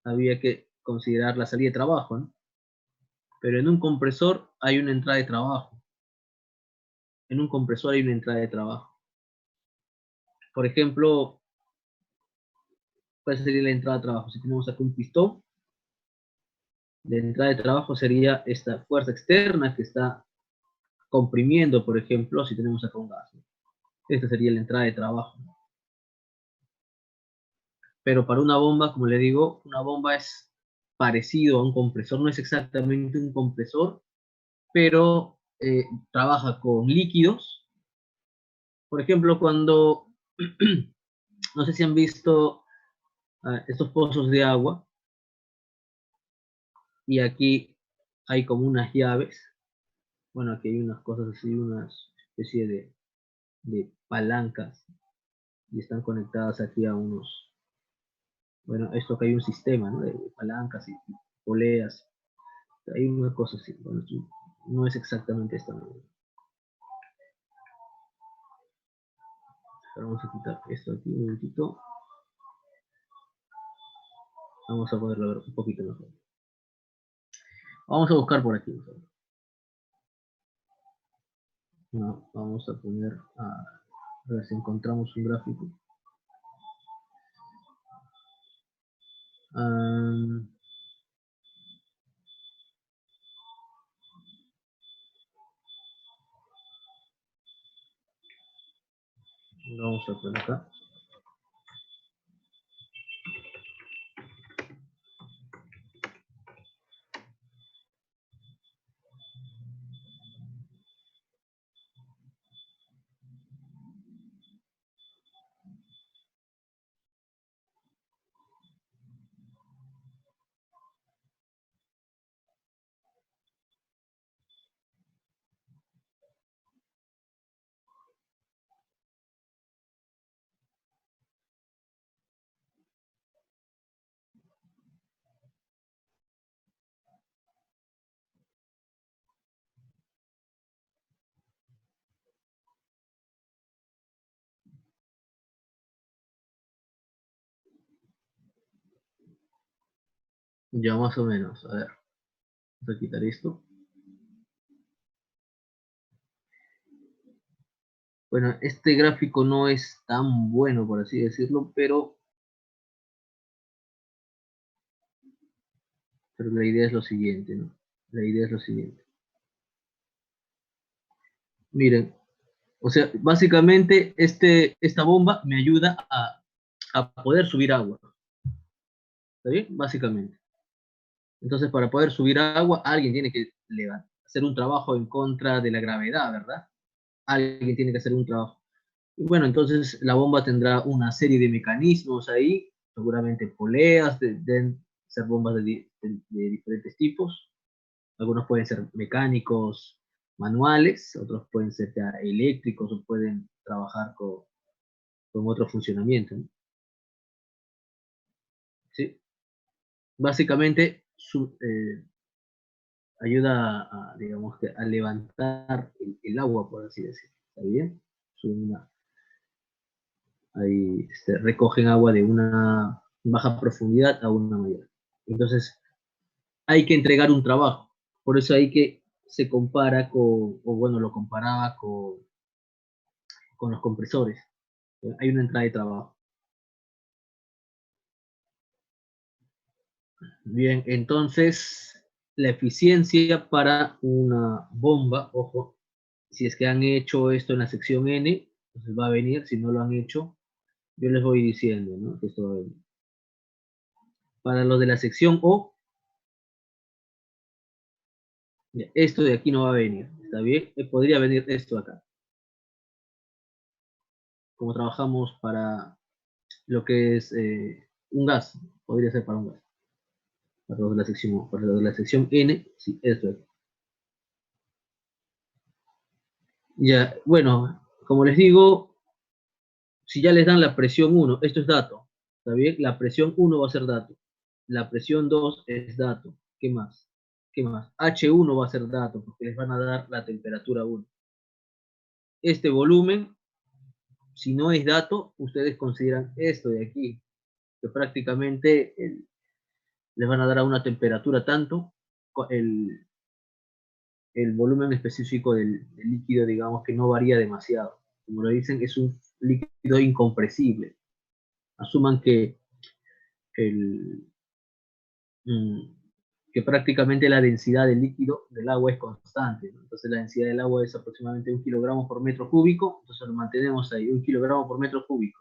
había que considerar la salida de trabajo, ¿no? Pero en un compresor hay una entrada de trabajo. en un compresor hay una entrada de trabajo. Por ejemplo, ¿cuál sería la entrada de trabajo? Si tenemos acá un pistón, la entrada de trabajo sería esta fuerza externa que está comprimiendo, por ejemplo, si tenemos acá un gas. Esta sería la entrada de trabajo. Pero para una bomba, como le digo, una bomba es parecido a un compresor, no es exactamente un compresor, pero trabaja con líquidos. Por ejemplo, cuando, no sé si han visto estos pozos de agua, y aquí hay como unas llaves. Bueno, aquí hay unas cosas así, una especie de palancas, y están conectadas aquí a unos, bueno, esto que hay un sistema, ¿no? De palancas y poleas. Hay una cosa así, bueno, no es exactamente esta. Pero vamos a quitar esto aquí un momentito. Vamos a poderlo ver un poquito mejor. Vamos a buscar por aquí. No, vamos a poner a ver si encontramos un gráfico. Lo vamos a poner acá. Ya más o menos, a ver, vamos a quitar esto. Bueno, este gráfico no es tan bueno, por así decirlo, pero la idea es lo siguiente, ¿no? La idea es lo siguiente. Miren, o sea, básicamente esta bomba me ayuda a poder subir agua. ¿Está bien? Básicamente. Entonces, para poder subir agua, alguien tiene que hacer un trabajo en contra de la gravedad, ¿verdad? Alguien tiene que hacer un trabajo. Y bueno, entonces la bomba tendrá una serie de mecanismos ahí, seguramente poleas, deben ser bombas de diferentes tipos. Algunos pueden ser mecánicos manuales, otros pueden ser ya eléctricos o pueden trabajar con otro funcionamiento, ¿no? ¿Sí? Básicamente ayuda digamos que a levantar el agua, por así decirlo. ¿Está bien? Ahí recogen agua de una baja profundidad a una mayor. Entonces, hay que entregar un trabajo. Por eso hay que se compara o bueno, lo comparaba con los compresores. Hay una entrada de trabajo. Bien, entonces, la eficiencia para una bomba, ojo, si es que han hecho esto en la sección N, entonces va a venir, si no lo han hecho, yo les voy diciendo, ¿no? Que esto va a venir. Para los de la sección O, esto de aquí no va a venir, ¿está bien? Podría venir esto acá. Como trabajamos para lo que es un gas, podría ser para un gas. Para los de la sección O, para los de la sección N, sí, esto es. Ya, bueno, como les digo, si ya les dan la presión 1, esto es dato, ¿está bien? La presión 1 va a ser dato. La presión 2 es dato. ¿Qué más? ¿Qué más? H1 va a ser dato, porque les van a dar la temperatura 1. Este volumen, si no es dato, ustedes consideran esto de aquí, que prácticamente les van a dar a una temperatura tanto, el, el volumen específico del líquido, digamos que no varía demasiado. Como lo dicen, es un líquido incompresible. Asuman que que prácticamente la densidad del líquido del agua es constante, ¿no? Entonces la densidad del agua es aproximadamente 1 kilogramo por metro cúbico, entonces lo mantenemos ahí, 1 kilogramo por metro cúbico.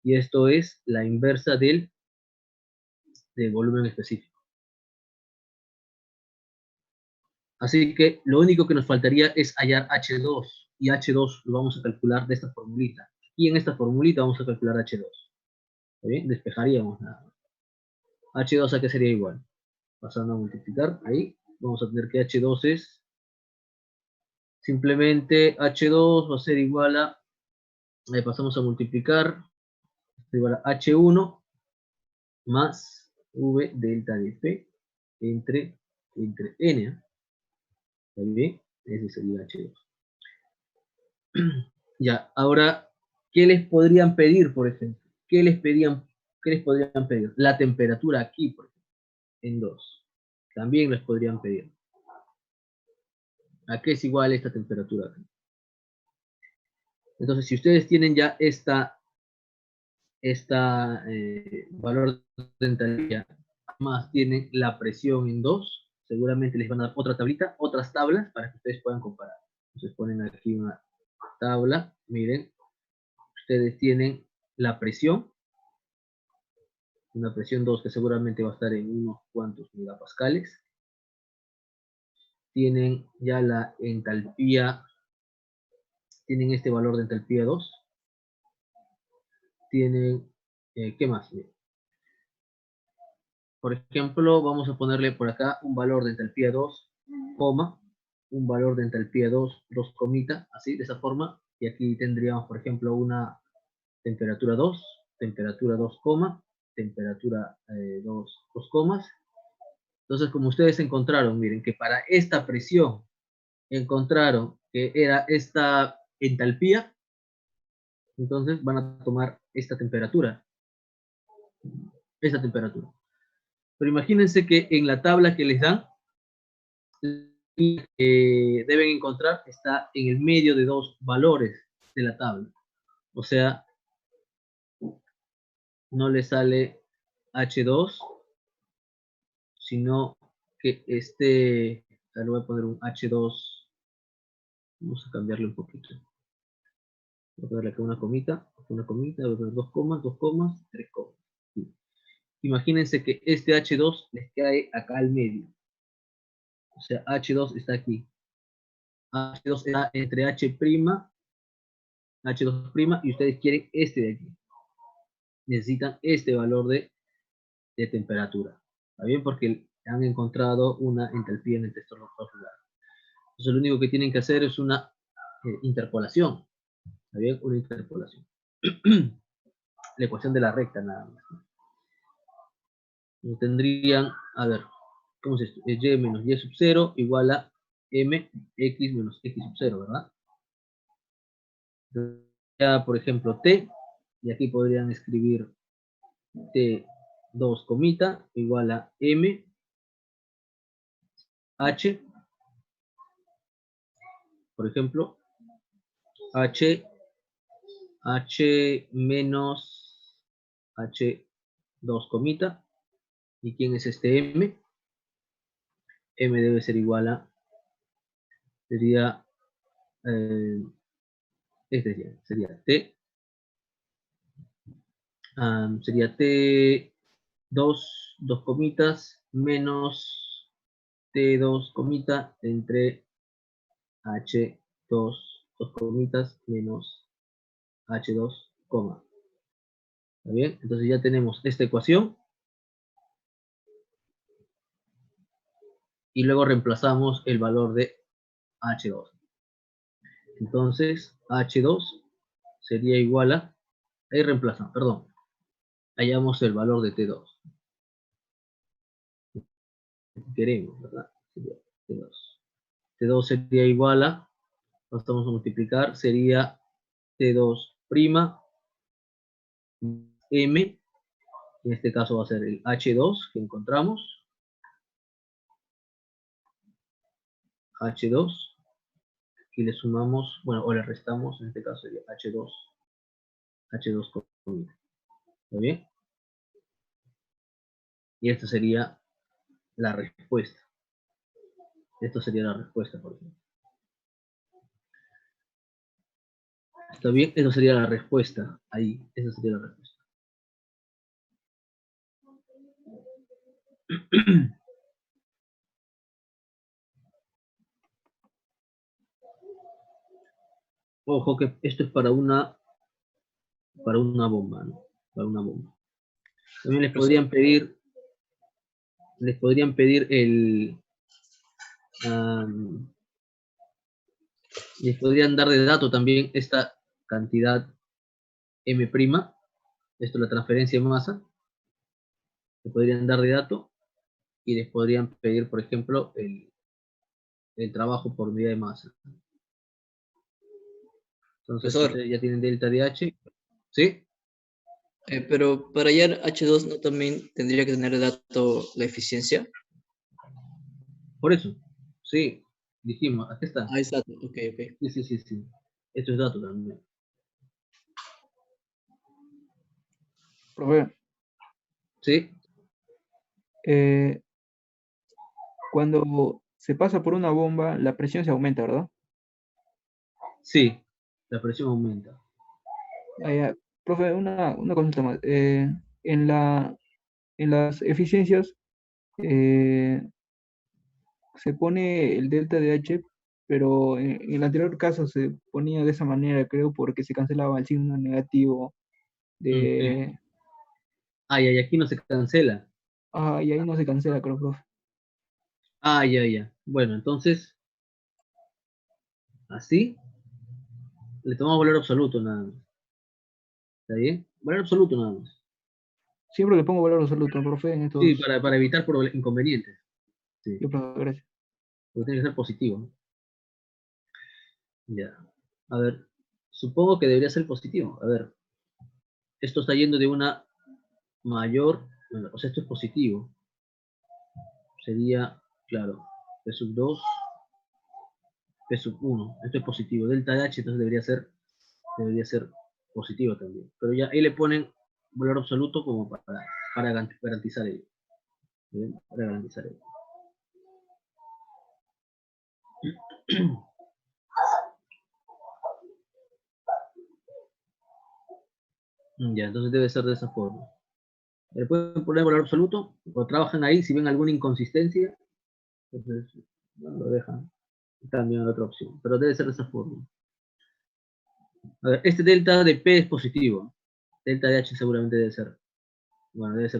Y esto es la inversa del volumen específico. Así que lo único que nos faltaría es hallar H2, y H2 lo vamos a calcular de esta formulita. Y en esta formulita vamos a calcular H2. ¿Está bien? Despejaríamos nada más. H2 a qué sería igual. Pasando a multiplicar, ahí vamos a tener que H2 es simplemente H2 va a ser igual a, pasamos a multiplicar, igual a H1 más V delta de P entre N. ¿Está bien? Ese sería H2. Ya, ahora, ¿qué les podrían pedir, por ejemplo? ¿Qué les podrían pedir? La temperatura aquí, por ejemplo, en 2. También les podrían pedir. ¿A qué es igual esta temperatura aquí? Entonces, si ustedes tienen ya valor de entalpía, más tienen la presión en 2, seguramente les van a dar otra tablita, otras tablas para que ustedes puedan comparar. Entonces ponen aquí una tabla, miren, ustedes tienen la presión, una presión 2 que seguramente va a estar en unos cuantos megapascales. Tienen ya la entalpía, tienen este valor de entalpía 2. Tienen, ¿qué más? Por ejemplo, vamos a ponerle por acá un valor de entalpía 2, un valor de entalpía 2, 2 comita, así, de esa forma. Y aquí tendríamos, por ejemplo, una temperatura 2, temperatura 2, temperatura 2, 2 comas. Entonces, como ustedes encontraron, miren, que para esta presión encontraron que era esta entalpía, entonces van a tomar esta temperatura. Pero imagínense que en la tabla que les dan, deben encontrar está en el medio de dos valores de la tabla. O sea, no le sale H2, sino que le voy a poner un H2, vamos a cambiarle un poquito. Voy a ponerle acá una comita, voy a poner 2 comas, 3 comas. Sí. Imagínense que este H2 les cae acá al medio. O sea, H2 está aquí. H2 está entre H', H2', y ustedes quieren este de aquí. Necesitan este valor de temperatura. ¿Está bien? Porque han encontrado una entalpía en el texto local. Entonces lo único que tienen que hacer es una interpolación. ¿Está bien? Una interpolación. La ecuación de la recta nada más. Tendrían, a ver, ¿cómo es esto? Es y menos y sub 0 igual a mx menos x sub 0, ¿verdad? Ya, por ejemplo, t, y aquí podrían escribir t2 comita igual a m h, por ejemplo, h menos h2 comita, ¿y quién es este m? M debe ser igual a, sería sería t, sería t2, 2 comitas, menos t2 comita entre h2, 2 comitas, menos h2, coma. ¿Está bien? Entonces ya tenemos esta ecuación. Y luego reemplazamos el valor de H2. Entonces, H2 sería igual a, ahí reemplazamos, perdón, hallamos el valor de T2. Queremos, ¿verdad? Sería T2. T2 sería igual a, lo estamos a multiplicar, sería T2' M, en este caso va a ser el H2 que encontramos, H2, y le sumamos, bueno, o le restamos, en este caso sería H2 con I. ¿Está bien? Y esta sería la respuesta. Esto sería la respuesta, por ejemplo. ¿Está bien? Eso sería la respuesta. Ahí, esa sería la respuesta. Ojo que esto es para una bomba, ¿no? Para una bomba. También les podrían pedir les podrían dar de dato también esta cantidad M', esto es la transferencia de masa, le podrían dar de dato y les podrían pedir, por ejemplo, el trabajo por unidad de masa. Entonces, Profesor, ustedes ya tienen delta de H, ¿sí? pero para hallar H2 no también tendría que tener de dato la eficiencia. Por eso, sí, dijimos, aquí está. Ah, es dato, ok. Sí. Esto es dato también. Profe, ¿Sí? cuando se pasa por una bomba, la presión se aumenta, ¿verdad? Sí, la presión aumenta. Profe, una consulta más. En las eficiencias se pone el delta de H, pero en el anterior caso se ponía de esa manera, creo, porque se cancelaba el signo negativo de... Y aquí no se cancela. Y ahí no se cancela, creo, profe. Ya. Bueno, entonces, así, le tomamos valor absoluto nada más. ¿Está bien? Valor absoluto nada más. Siempre le pongo valor absoluto, profe, en Sí, estos... para evitar inconvenientes. Sí, Yo, profe, gracias. porque tiene que ser positivo, ¿no? Ya. A ver, supongo que debería ser positivo. A ver, esto está yendo de una mayor, o sea, esto es positivo. Sería, claro, P sub 2, P sub 1. Esto es positivo. Delta de H, entonces debería ser positivo también. Pero ya ahí le ponen valor absoluto como para garantizar ello. ¿Bien? Para garantizar ello. Ya, entonces debe ser de esa forma. Le pueden poner valor absoluto, o trabajan ahí, si ven alguna inconsistencia, entonces bueno, lo dejan, cambian a la otra opción, pero debe ser de esa forma. A ver, este delta de P es positivo, delta de H seguramente debe ser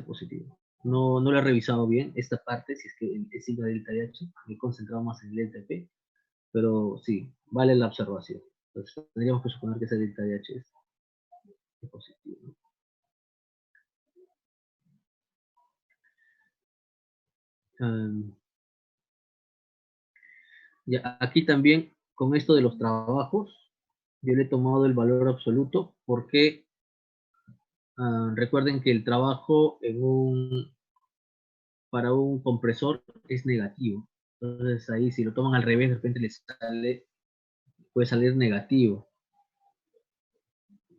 positivo. No lo he revisado bien esta parte, si es que el signo de delta de H, me he concentrado más en el delta de P, pero sí, vale la observación. Entonces tendríamos que suponer que ese delta de H es positivo, ¿no? Ya, aquí también, con esto de los trabajos, yo le he tomado el valor absoluto porque recuerden que el trabajo para un compresor es negativo. Entonces ahí si lo toman al revés, de repente puede salir negativo.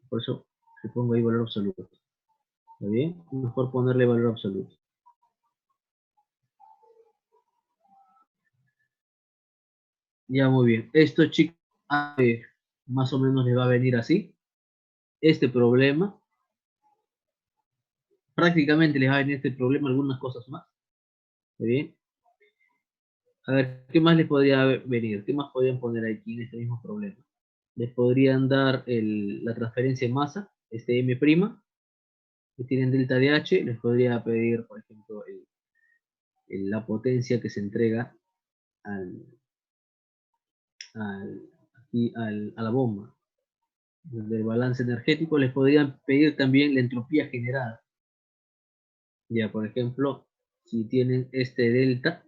Por eso le pongo ahí valor absoluto. ¿Está bien? Mejor ponerle valor absoluto. Ya, muy bien. Esto, chicos, más o menos les va a venir así. Este problema, prácticamente les va a venir este problema, algunas cosas más. ¿Está bien? A ver, ¿qué más les podría venir? ¿Qué más podrían poner aquí en este mismo problema? Les podrían dar la transferencia de masa, este M', que tienen delta de H, les podría pedir, por ejemplo, la potencia que se entrega a la bomba. Desde el balance energético les podrían pedir también la entropía generada. Ya, por ejemplo, si tienen este delta,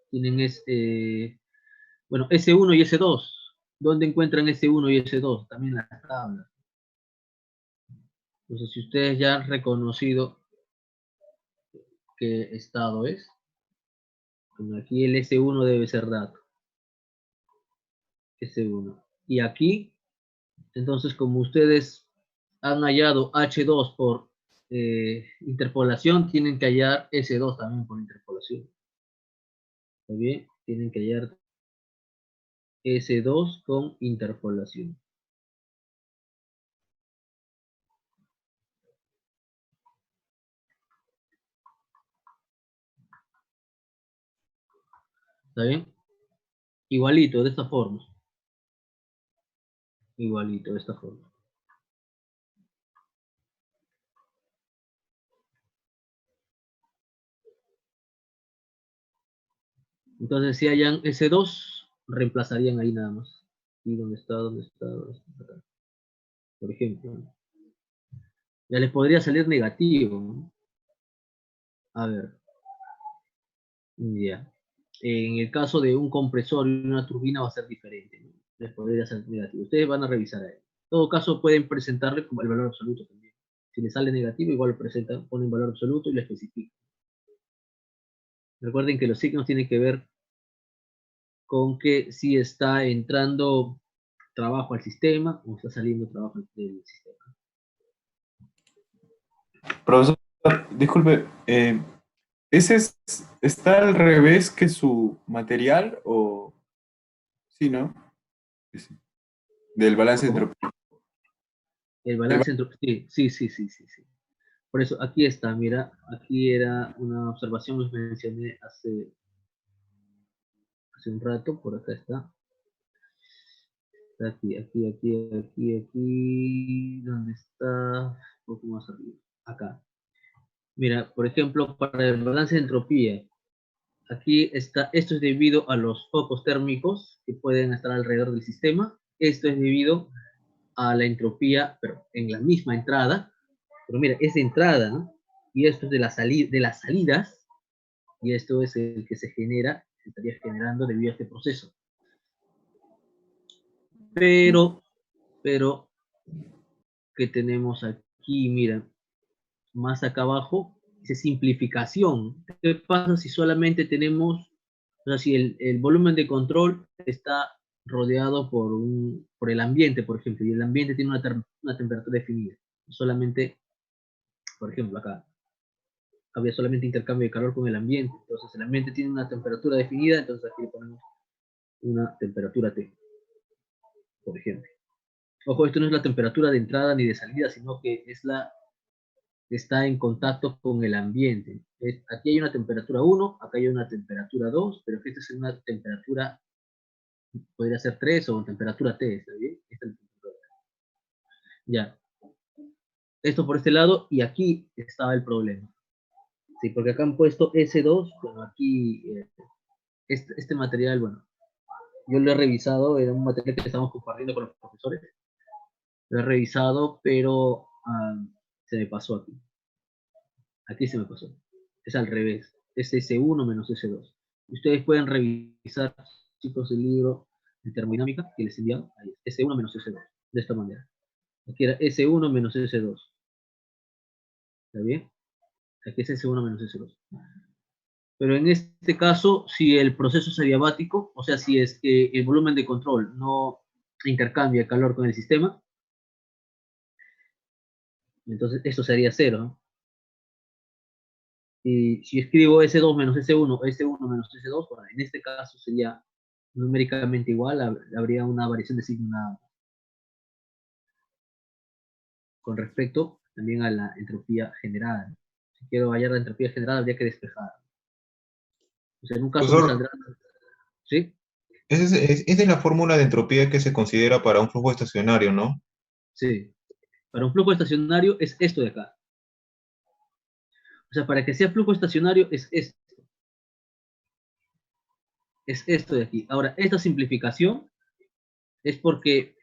tienen bueno, S1 y S2. ¿Dónde encuentran S1 y S2? También en las tablas. Entonces, si ustedes ya han reconocido qué estado es, Bueno, aquí el S1 debe ser dato. S1. Y aquí, entonces, como ustedes han hallado H2 por interpolación, tienen que hallar S2 también por interpolación. ¿Está bien? Tienen que hallar S2 con interpolación. ¿Está bien? Igualito, de esta forma. Igualito, de esta forma. Entonces, si hayan S2, reemplazarían ahí nada más. ¿Y dónde está? ¿Dónde está? ¿Dónde está? Acá. Por ejemplo. Ya les podría salir negativo, ¿no? A ver. Ya. En el caso de un compresor y una turbina va a ser diferente, ¿no? Les podría ser negativo. Ustedes van a revisar ahí. En todo caso, pueden presentarle como el valor absoluto también. Si les sale negativo, igual lo presentan, ponen valor absoluto y lo especifican. Recuerden que los signos tienen que ver con que si está entrando trabajo al sistema o está saliendo trabajo del sistema. Profesor, disculpe, ¿está al revés que su material o sí, no? Sí. Del balance ¿Cómo? entropía. El balance entre... Sí. Por eso, aquí está, mira, aquí era una observación, les mencioné hace un rato, por acá está. Aquí, ¿dónde está? Un poco más arriba, acá. Mira, por ejemplo, para el balance de entropía, aquí está, esto es debido a los focos térmicos que pueden estar alrededor del sistema. Esto es debido a la entropía, pero en la misma entrada. Pero mira, es entrada, ¿no? Y esto es de las salidas, y esto es el que se genera, se estaría generando debido a este proceso. Pero, ¿qué tenemos aquí? Mira, más acá abajo, dice simplificación. ¿Qué pasa si solamente tenemos, o sea, si el volumen de control está rodeado por el ambiente, por ejemplo, y el ambiente tiene una temperatura definida? Solamente, por ejemplo, acá había solamente intercambio de calor con el ambiente. Entonces, el ambiente tiene una temperatura definida, entonces aquí le ponemos una temperatura T, por ejemplo. Ojo, esto no es la temperatura de entrada ni de salida, sino que es está en contacto con el ambiente. Aquí hay una temperatura 1, acá hay una temperatura 2, pero esta es una temperatura, podría ser 3 o temperatura T, ¿está bien? Esta es la temperatura. Ya. Esto por este lado, y aquí estaba el problema. Sí, porque acá han puesto S2, bueno, aquí, este material, bueno, yo lo he revisado, era un material que estamos compartiendo con los profesores. Lo he revisado, pero se me pasó aquí. Aquí se me pasó. Es al revés. Es S1 menos S2. Ustedes pueden revisar, chicos, el libro de termodinámica que les he enviado. Ahí es S1 menos S2. De esta manera. Aquí era S1 menos S2. ¿Está bien? Aquí es S1 menos S2. Pero en este caso, si el proceso es adiabático, o sea, si es que el volumen de control no intercambia calor con el sistema, entonces esto sería 0, ¿no? Y si escribo S2 menos S1, S1 menos S2, bueno, en este caso sería numéricamente igual, habría una variación de signo nada más. Con respecto también a la entropía generada. Si quiero hallar la entropía generada, habría que despejar. O sea, en un caso me saldrá... ¿Sí? Esa es la fórmula de entropía que se considera para un flujo estacionario, ¿no? Sí. Para un flujo estacionario es esto de acá. O sea, para que sea flujo estacionario es esto. Es esto de aquí. Ahora, esta simplificación es porque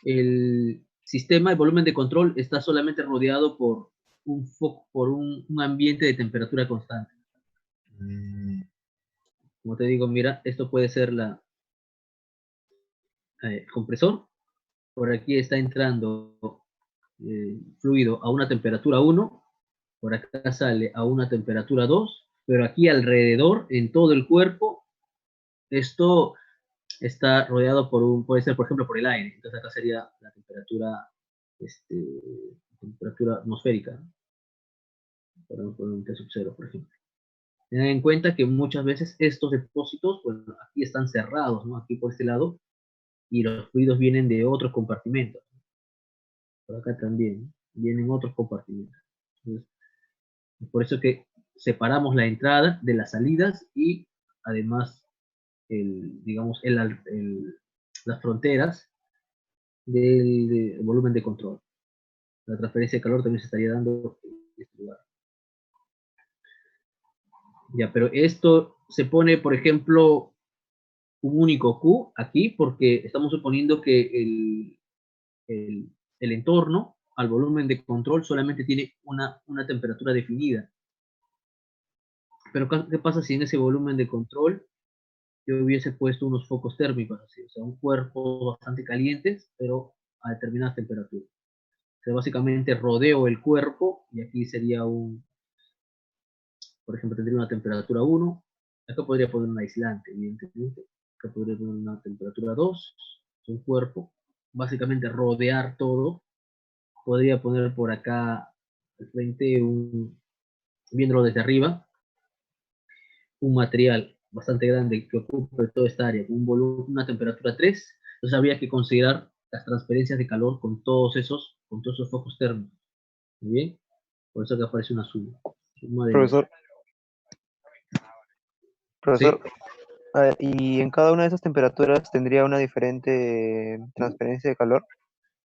el sistema de volumen de control está solamente rodeado por un ambiente de temperatura constante. Como te digo, mira, esto puede ser el compresor. Por aquí está entrando fluido a una temperatura 1, por acá sale a una temperatura 2, Pero aquí alrededor, en todo el cuerpo, esto está rodeado puede ser, por ejemplo, por el aire. Entonces acá sería la temperatura atmosférica, ¿no? Por un T0, por ejemplo. Tengan en cuenta que muchas veces estos depósitos, bueno, aquí están cerrados, ¿no? Aquí por este lado, y los fluidos vienen de otros compartimentos. Por acá también vienen otros compartimentos. Entonces, por eso que separamos la entrada de las salidas y además, digamos, las fronteras del volumen de control. La transferencia de calor también se estaría dando en este lugar. Ya, pero esto se pone, por ejemplo, un único Q aquí porque estamos suponiendo que el entorno al volumen de control solamente tiene una temperatura definida. Pero ¿qué pasa si en ese volumen de control yo hubiese puesto unos focos térmicos así? O sea, un cuerpo bastante calientes, pero a determinadas temperaturas. O sea, básicamente rodeo el cuerpo y aquí sería por ejemplo, tendría una temperatura 1. Acá podría poner un aislante, evidentemente. Acá podría poner una temperatura 2, un cuerpo. Básicamente rodear todo. Podría poner por acá al frente, viéndolo desde arriba, un material bastante grande que ocupe toda esta área, con un volumen, una temperatura 3. Entonces habría que considerar las transferencias de calor con todos esos focos térmicos. ¿Muy bien? Por eso que aparece una suma. Profesor, ¿Sí? profesor, ¿y en cada una de esas temperaturas tendría una diferente transferencia de calor?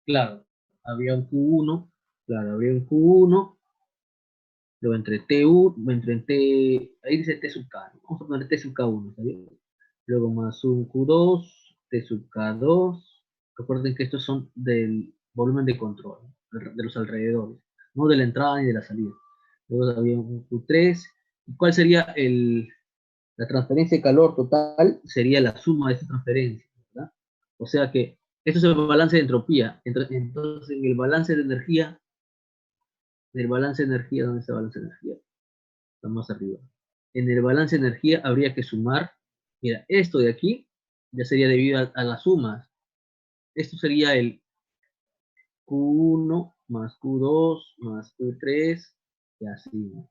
Claro, habría un Q1, claro, habría un Q1, luego entre T1, ahí dice T sub K, ¿no? Vamos a poner T sub K1, ¿está bien? Luego más un Q2, T sub K2, recuerden que estos son del volumen de control, de los alrededores, no de la entrada ni de la salida. Luego había un Q3, ¿cuál sería la transferencia de calor total? Sería la suma de esta transferencia, ¿verdad? O sea que esto es el balance de entropía. Entonces, en el balance de energía, ¿dónde está el balance de energía? Está más arriba. En el balance de energía habría que sumar, mira, esto de aquí ya sería debido a las sumas. Esto sería el Q1 más Q2 más Q3 y así, ¿no?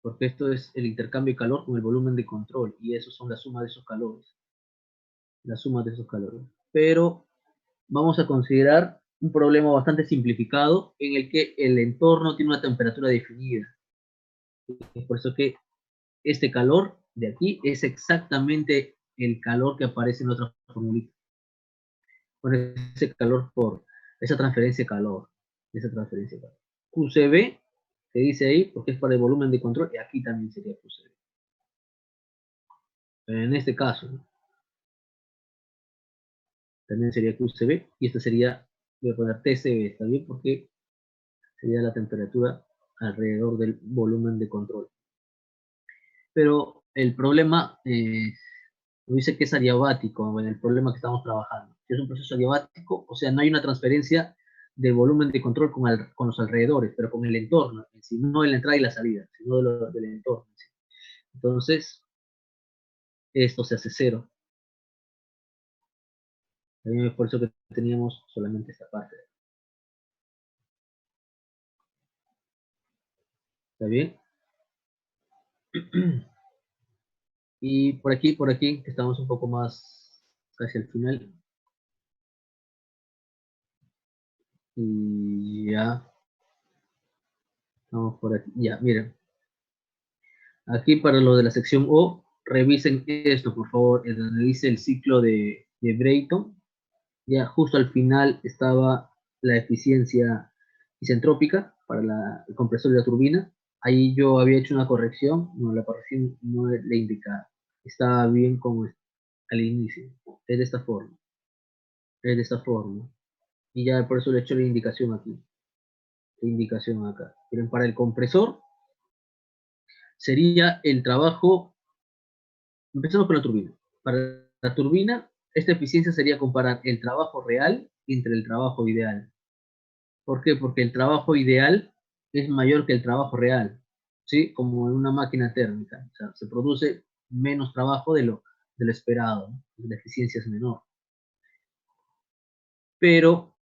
Porque esto es el intercambio de calor con el volumen de control y eso son la suma de esos calores. La suma de esos calores. Pero vamos a considerar un problema bastante simplificado en el que el entorno tiene una temperatura definida. Es por eso que este calor de aquí es exactamente el calor que aparece en otra formulita. Por ese calor por esa transferencia de calor. QCB se dice ahí porque es para el volumen de control y aquí también sería QCB. Pero en este caso, ¿no? También sería QCB y esta sería, voy a poner TCB, ¿está bien? Porque sería la temperatura alrededor del volumen de control. Pero el problema dice que es adiabático en el problema que estamos trabajando. Si es un proceso adiabático, o sea, no hay una transferencia del volumen de control con los alrededores, pero con el entorno, si no en la entrada y la salida, sino del entorno. ¿Sí? Entonces, esto se hace cero. Es por eso que teníamos solamente esta parte. ¿Está bien? Y por aquí, que estamos un poco más casi al final. Y ya. Vamos por aquí. Ya, miren. Aquí para lo de la sección O, revisen esto, por favor. Donde dice el ciclo de Brayton. Ya justo al final estaba la eficiencia isentrópica para el compresor de la turbina. Ahí yo había hecho una corrección. No, la corrección no le indicaba. Estaba bien como al inicio. Es de esta forma. Es de esta forma. Y ya por eso le he hecho la indicación aquí. La indicación acá. Miren, para el compresor sería el trabajo. Empezamos con la turbina. Para la turbina, esta eficiencia sería comparar el trabajo real entre el trabajo ideal. ¿Por qué? Porque el trabajo ideal es mayor que el trabajo real, ¿sí? Como en una máquina térmica. O sea, se produce menos trabajo de lo esperado, ¿no? La eficiencia es menor. Pero,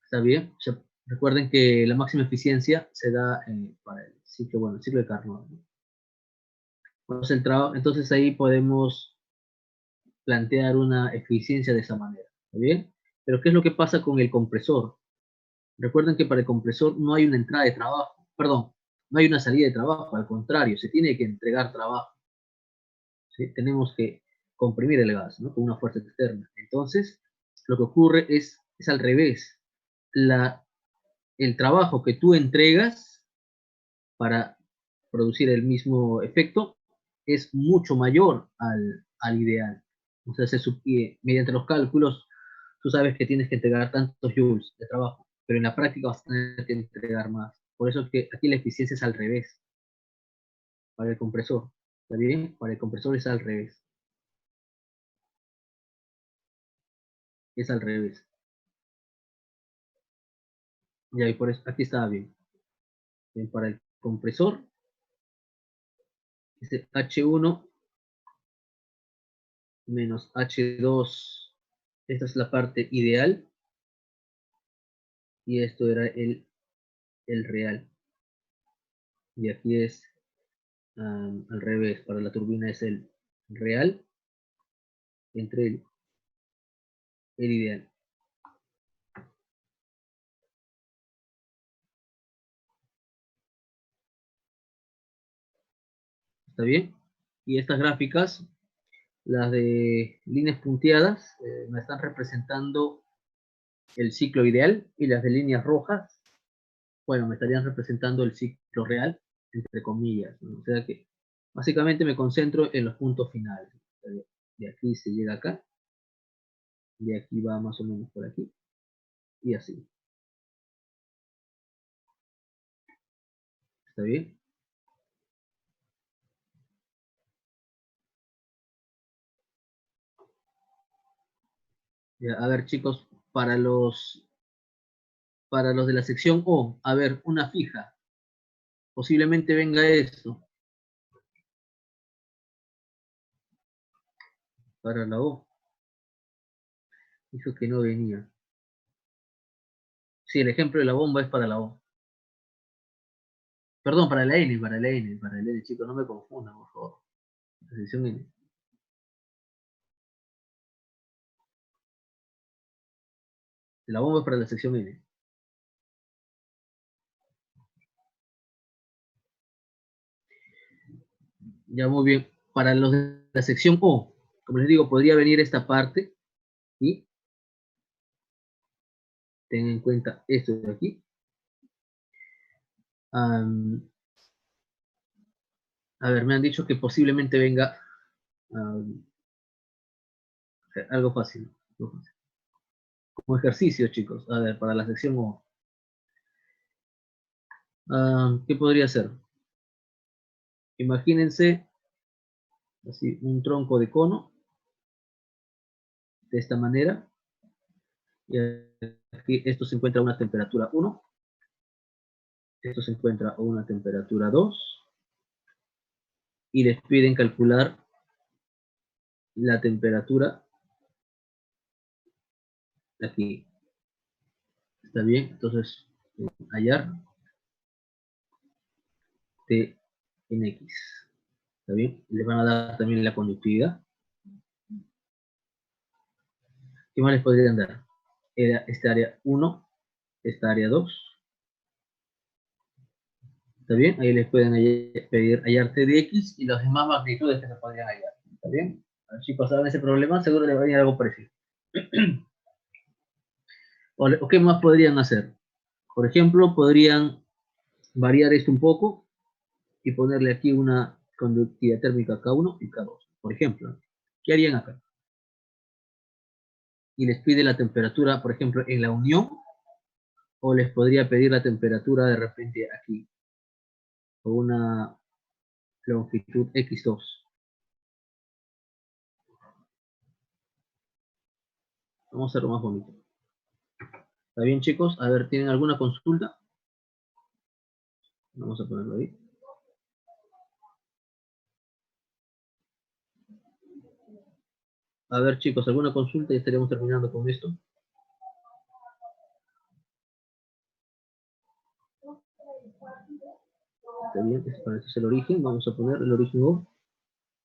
¿está bien? O sea, recuerden que la máxima eficiencia se da para el ciclo, bueno, el ciclo de Carnot, ¿no? Entonces ahí podemos plantear una eficiencia de esa manera, ¿está bien? Pero ¿qué es lo que pasa con el compresor? Recuerden que para el compresor no hay una entrada de trabajo, perdón, no hay una salida de trabajo, al contrario, se tiene que entregar trabajo, ¿sí? Tenemos que comprimir el gas, ¿no? Con una fuerza externa. Entonces, lo que ocurre es al revés. El trabajo que tú entregas para producir el mismo efecto es mucho mayor al ideal. O sea, mediante los cálculos, tú sabes que tienes que entregar tantos joules de trabajo, pero en la práctica vas a tener que entregar más. Por eso es que aquí la eficiencia es al revés, para el compresor. ¿Está bien? Para el compresor es al revés. Es al revés. Ya, y por eso, aquí estaba bien. Bien, para el compresor, este H1 menos H2, esta es la parte ideal, y esto era el real. Y aquí es al revés, para la turbina es el real entre el ideal. ¿Está bien? Y estas gráficas, las de líneas punteadas, me están representando el ciclo ideal, y las de líneas rojas, bueno, me estarían representando el ciclo real, entre comillas, ¿no? O sea que básicamente me concentro en los puntos finales. De aquí se llega acá, de aquí va más o menos por aquí, y así. ¿Está bien? Ya, a ver, chicos, para los de la sección O, a ver, una fija. Posiblemente venga esto. Para la O. Dijo que no venía. Sí, el ejemplo de la bomba es para la O. Perdón, para la N, chicos, no me confundan, por favor. La sección N. La bomba es para la sección N. Ya, muy bien. Para los de la sección O, como les digo, podría venir esta parte y tengan en cuenta esto de aquí. A ver, me han dicho que posiblemente venga algo fácil. Como ejercicio, chicos. A ver, para la sección O. ¿Qué podría ser? Imagínense así un tronco de cono de esta manera. Y aquí esto se encuentra a una temperatura 1. Esto se encuentra a una temperatura 2. Y les piden calcular la temperatura aquí. ¿Está bien? Entonces, hallar T en X. ¿Está bien? Les van a dar también la conductividad. ¿Qué más les podrían dar? Era esta área 1, esta área 2. ¿Está bien? Ahí les pueden pedir hallar T de X y las demás magnitudes que se podrían hallar. ¿Está bien? A ver, chicos, saben ese problema, seguro les va a venir algo parecido. ¿O qué más podrían hacer? Por ejemplo, podrían variar esto un poco y ponerle aquí una conductividad térmica K1 y K2. Por ejemplo, ¿qué harían acá? Y les pide la temperatura, por ejemplo, en la unión, o les podría pedir la temperatura de repente aquí, o una longitud X2. Vamos a hacerlo más bonito. ¿Está bien, chicos? A ver, ¿tienen alguna consulta? Vamos a ponerlo ahí. A ver, chicos, ¿alguna consulta? Y estaríamos terminando con esto. Está bien, este es el origen. Vamos a poner el origen O.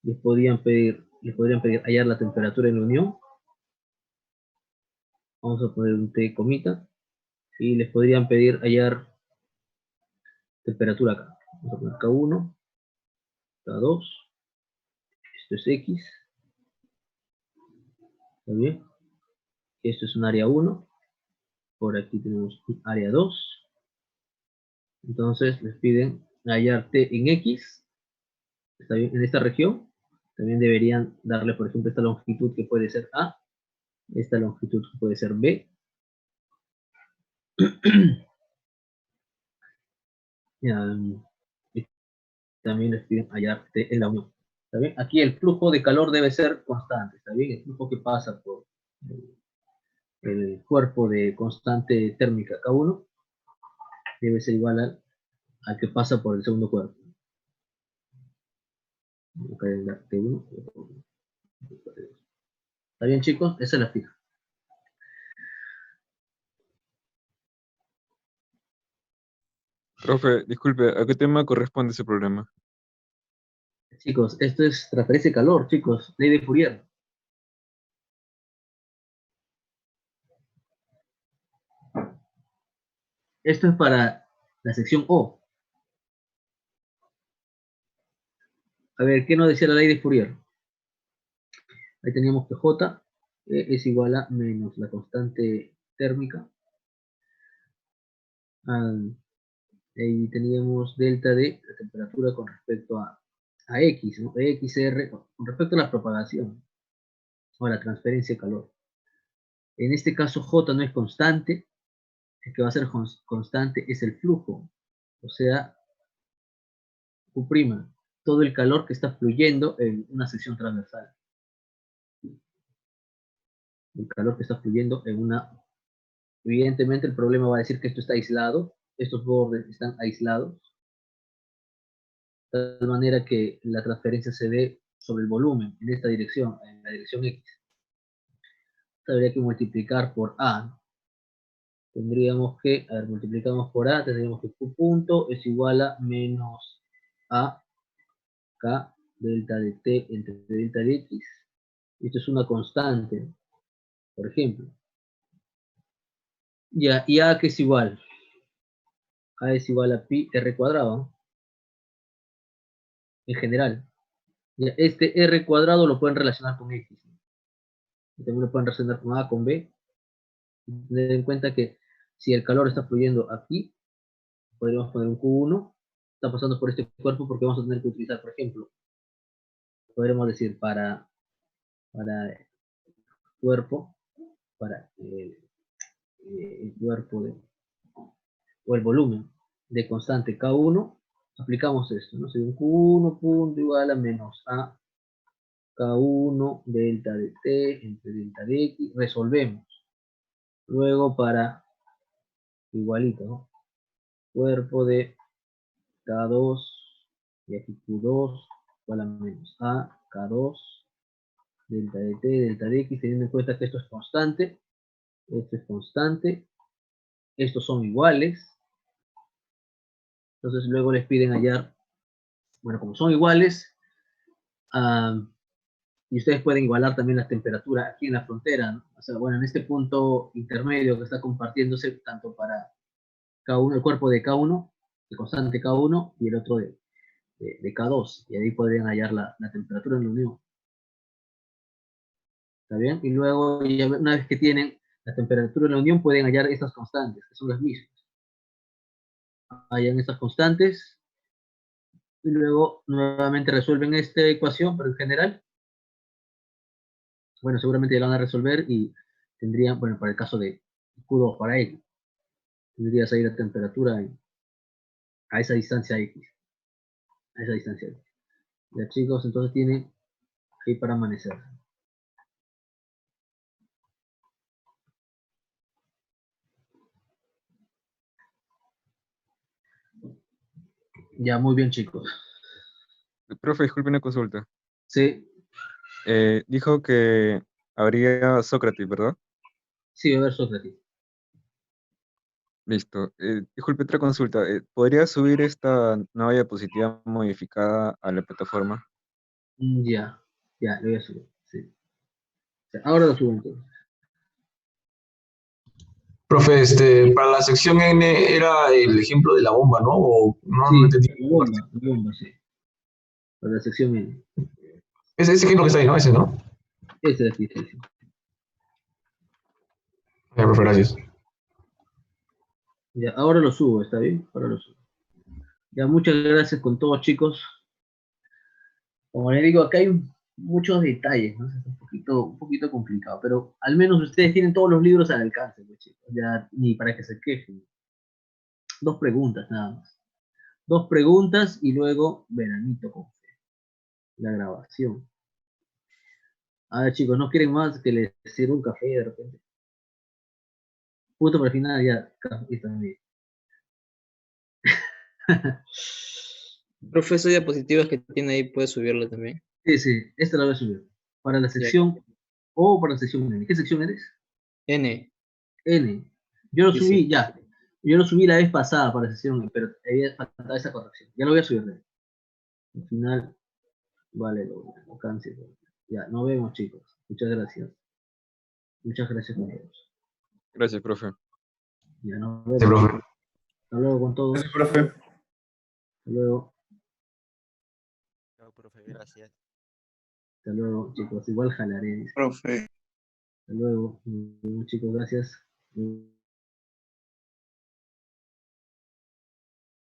Les podrían pedir hallar la temperatura en la unión. Vamos a poner un T comita. Y les podrían pedir hallar temperatura acá. Vamos a poner K1, K2. Esto es X. ¿Está bien? Esto es un área 1. Por aquí tenemos un área 2. Entonces les piden hallar T en X. ¿Está bien? En esta región. También deberían darle, por ejemplo, esta longitud que puede ser A. Esta longitud que puede ser B. Y también les piden hallar T en la unión. ¿Está bien? Aquí el flujo de calor debe ser constante. ¿Está bien? El flujo que pasa por el cuerpo de constante térmica K1 debe ser igual al que pasa por el segundo cuerpo. Acá hay la T1. ¿Está bien, chicos? Esa es la fija. Profe, disculpe, ¿a qué tema corresponde ese programa? Chicos, esto es transferencia de calor, chicos. Ley de Fourier. Esto es para la sección O. A ver, ¿qué nos decía la ley de Fourier? Ahí teníamos que J es igual a menos la constante térmica. Ahí teníamos delta de la temperatura con respecto a X, ¿no? XR, con respecto a la propagación o a la transferencia de calor. En este caso J no es constante, el que va a ser constante es el flujo, o sea, Q', todo el calor que está fluyendo en una sección transversal. El calor que está fluyendo en una... Evidentemente el problema va a decir que esto está aislado, estos bordes están aislados, de tal manera que la transferencia se dé sobre el volumen, en esta dirección, en la dirección X. Habría que multiplicar por A. Tendríamos que, a ver, multiplicamos por A, tendríamos que Q punto es igual a menos A K delta de T entre delta de X. Esto es una constante, por ejemplo. Ya, y A que es igual. A es igual a pi R cuadrado. En general. Ya, este R cuadrado lo pueden relacionar con X. Y también lo pueden relacionar con A, con B. Tener en cuenta que si el calor está fluyendo aquí, podríamos poner un Q1. Está pasando por este cuerpo porque vamos a tener que utilizar, por ejemplo, podremos decir para cuerpo, para el cuerpo o el volumen de constante K1, aplicamos esto, ¿no? Sería un Q1 punto igual a menos A K1 delta de T entre delta de X, resolvemos. Luego para igualito, ¿no? Cuerpo de K2 y aquí Q2 igual a menos A K2 delta de T delta de X, teniendo en cuenta que esto es constante, estos son iguales. Entonces luego les piden hallar, bueno, como son iguales, y ustedes pueden igualar también la temperatura aquí en la frontera, ¿no? O sea, bueno, en este punto intermedio que está compartiéndose tanto para K1, el cuerpo de K1, de constante K1, y el otro de K2, y ahí podrían hallar la temperatura en la unión. ¿Está bien? Y luego, ya una vez que tienen la temperatura en la unión, pueden hallar estas constantes, que son las mismas. Hallan estas constantes, y luego nuevamente resuelven esta ecuación, pero en general, bueno, seguramente ya la van a resolver y tendrían, bueno, para el caso de Q2 para X, tendrías ahí la temperatura a esa distancia X, a esa distancia X. Ya chicos, entonces tienen ahí para amanecer. Ya, muy bien, chicos. Profe, disculpe una consulta. Sí, Dijo que habría Sócrates, ¿verdad? sí, a ver, Sócrates. Listo. Disculpe otra consulta. ¿Podría subir esta nueva diapositiva modificada a la plataforma? Ya, ya, lo voy a subir. Sí. Ahora lo subo entonces. Profe, para la sección N era el ejemplo de la bomba, ¿no? O no Sí, entendí. la bomba, sí. Para la sección N. Ese ejemplo que está ahí, ¿no? Ese, ¿no? Ese de aquí, sí, sí. Ya, profe, gracias. Ya, ahora lo subo, ¿está bien? Ahora lo subo. Ya, muchas gracias con todos, chicos. Como les digo, acá hay muchos detalles, ¿no? Es un poquito complicado, pero al menos ustedes tienen todos los libros al alcance, pues, chicos. Ya, ni para que se quejen. 2 preguntas, nada más. 2 preguntas y luego veranito con fe. La grabación. A ver, chicos, ¿no quieren más que les sirva un café de repente? Punto para el final, ya, café también. Profe, esas diapositivas que tiene ahí, puede subirla también. Sí, sí, esta la voy a subir. Para la Ya. sección O o para la sección N. ¿Qué sección eres? N. N. Yo lo Sí, subí, sí. ya. Yo lo subí la vez pasada para la sección N, pero había faltado esa corrección. Ya lo voy a subir. Al final, vale, lo cancelo. Ya, nos vemos, chicos. Muchas gracias. Muchas gracias a todos. Gracias, profe. Ya nos Sí, vemos, profe. chicos. Hasta luego con todos. Gracias, profe. Hasta luego. Chao, profe, gracias. Hasta luego, chicos. Igual jalaré. Profe. Hasta luego. Nos vemos, chicos. Gracias.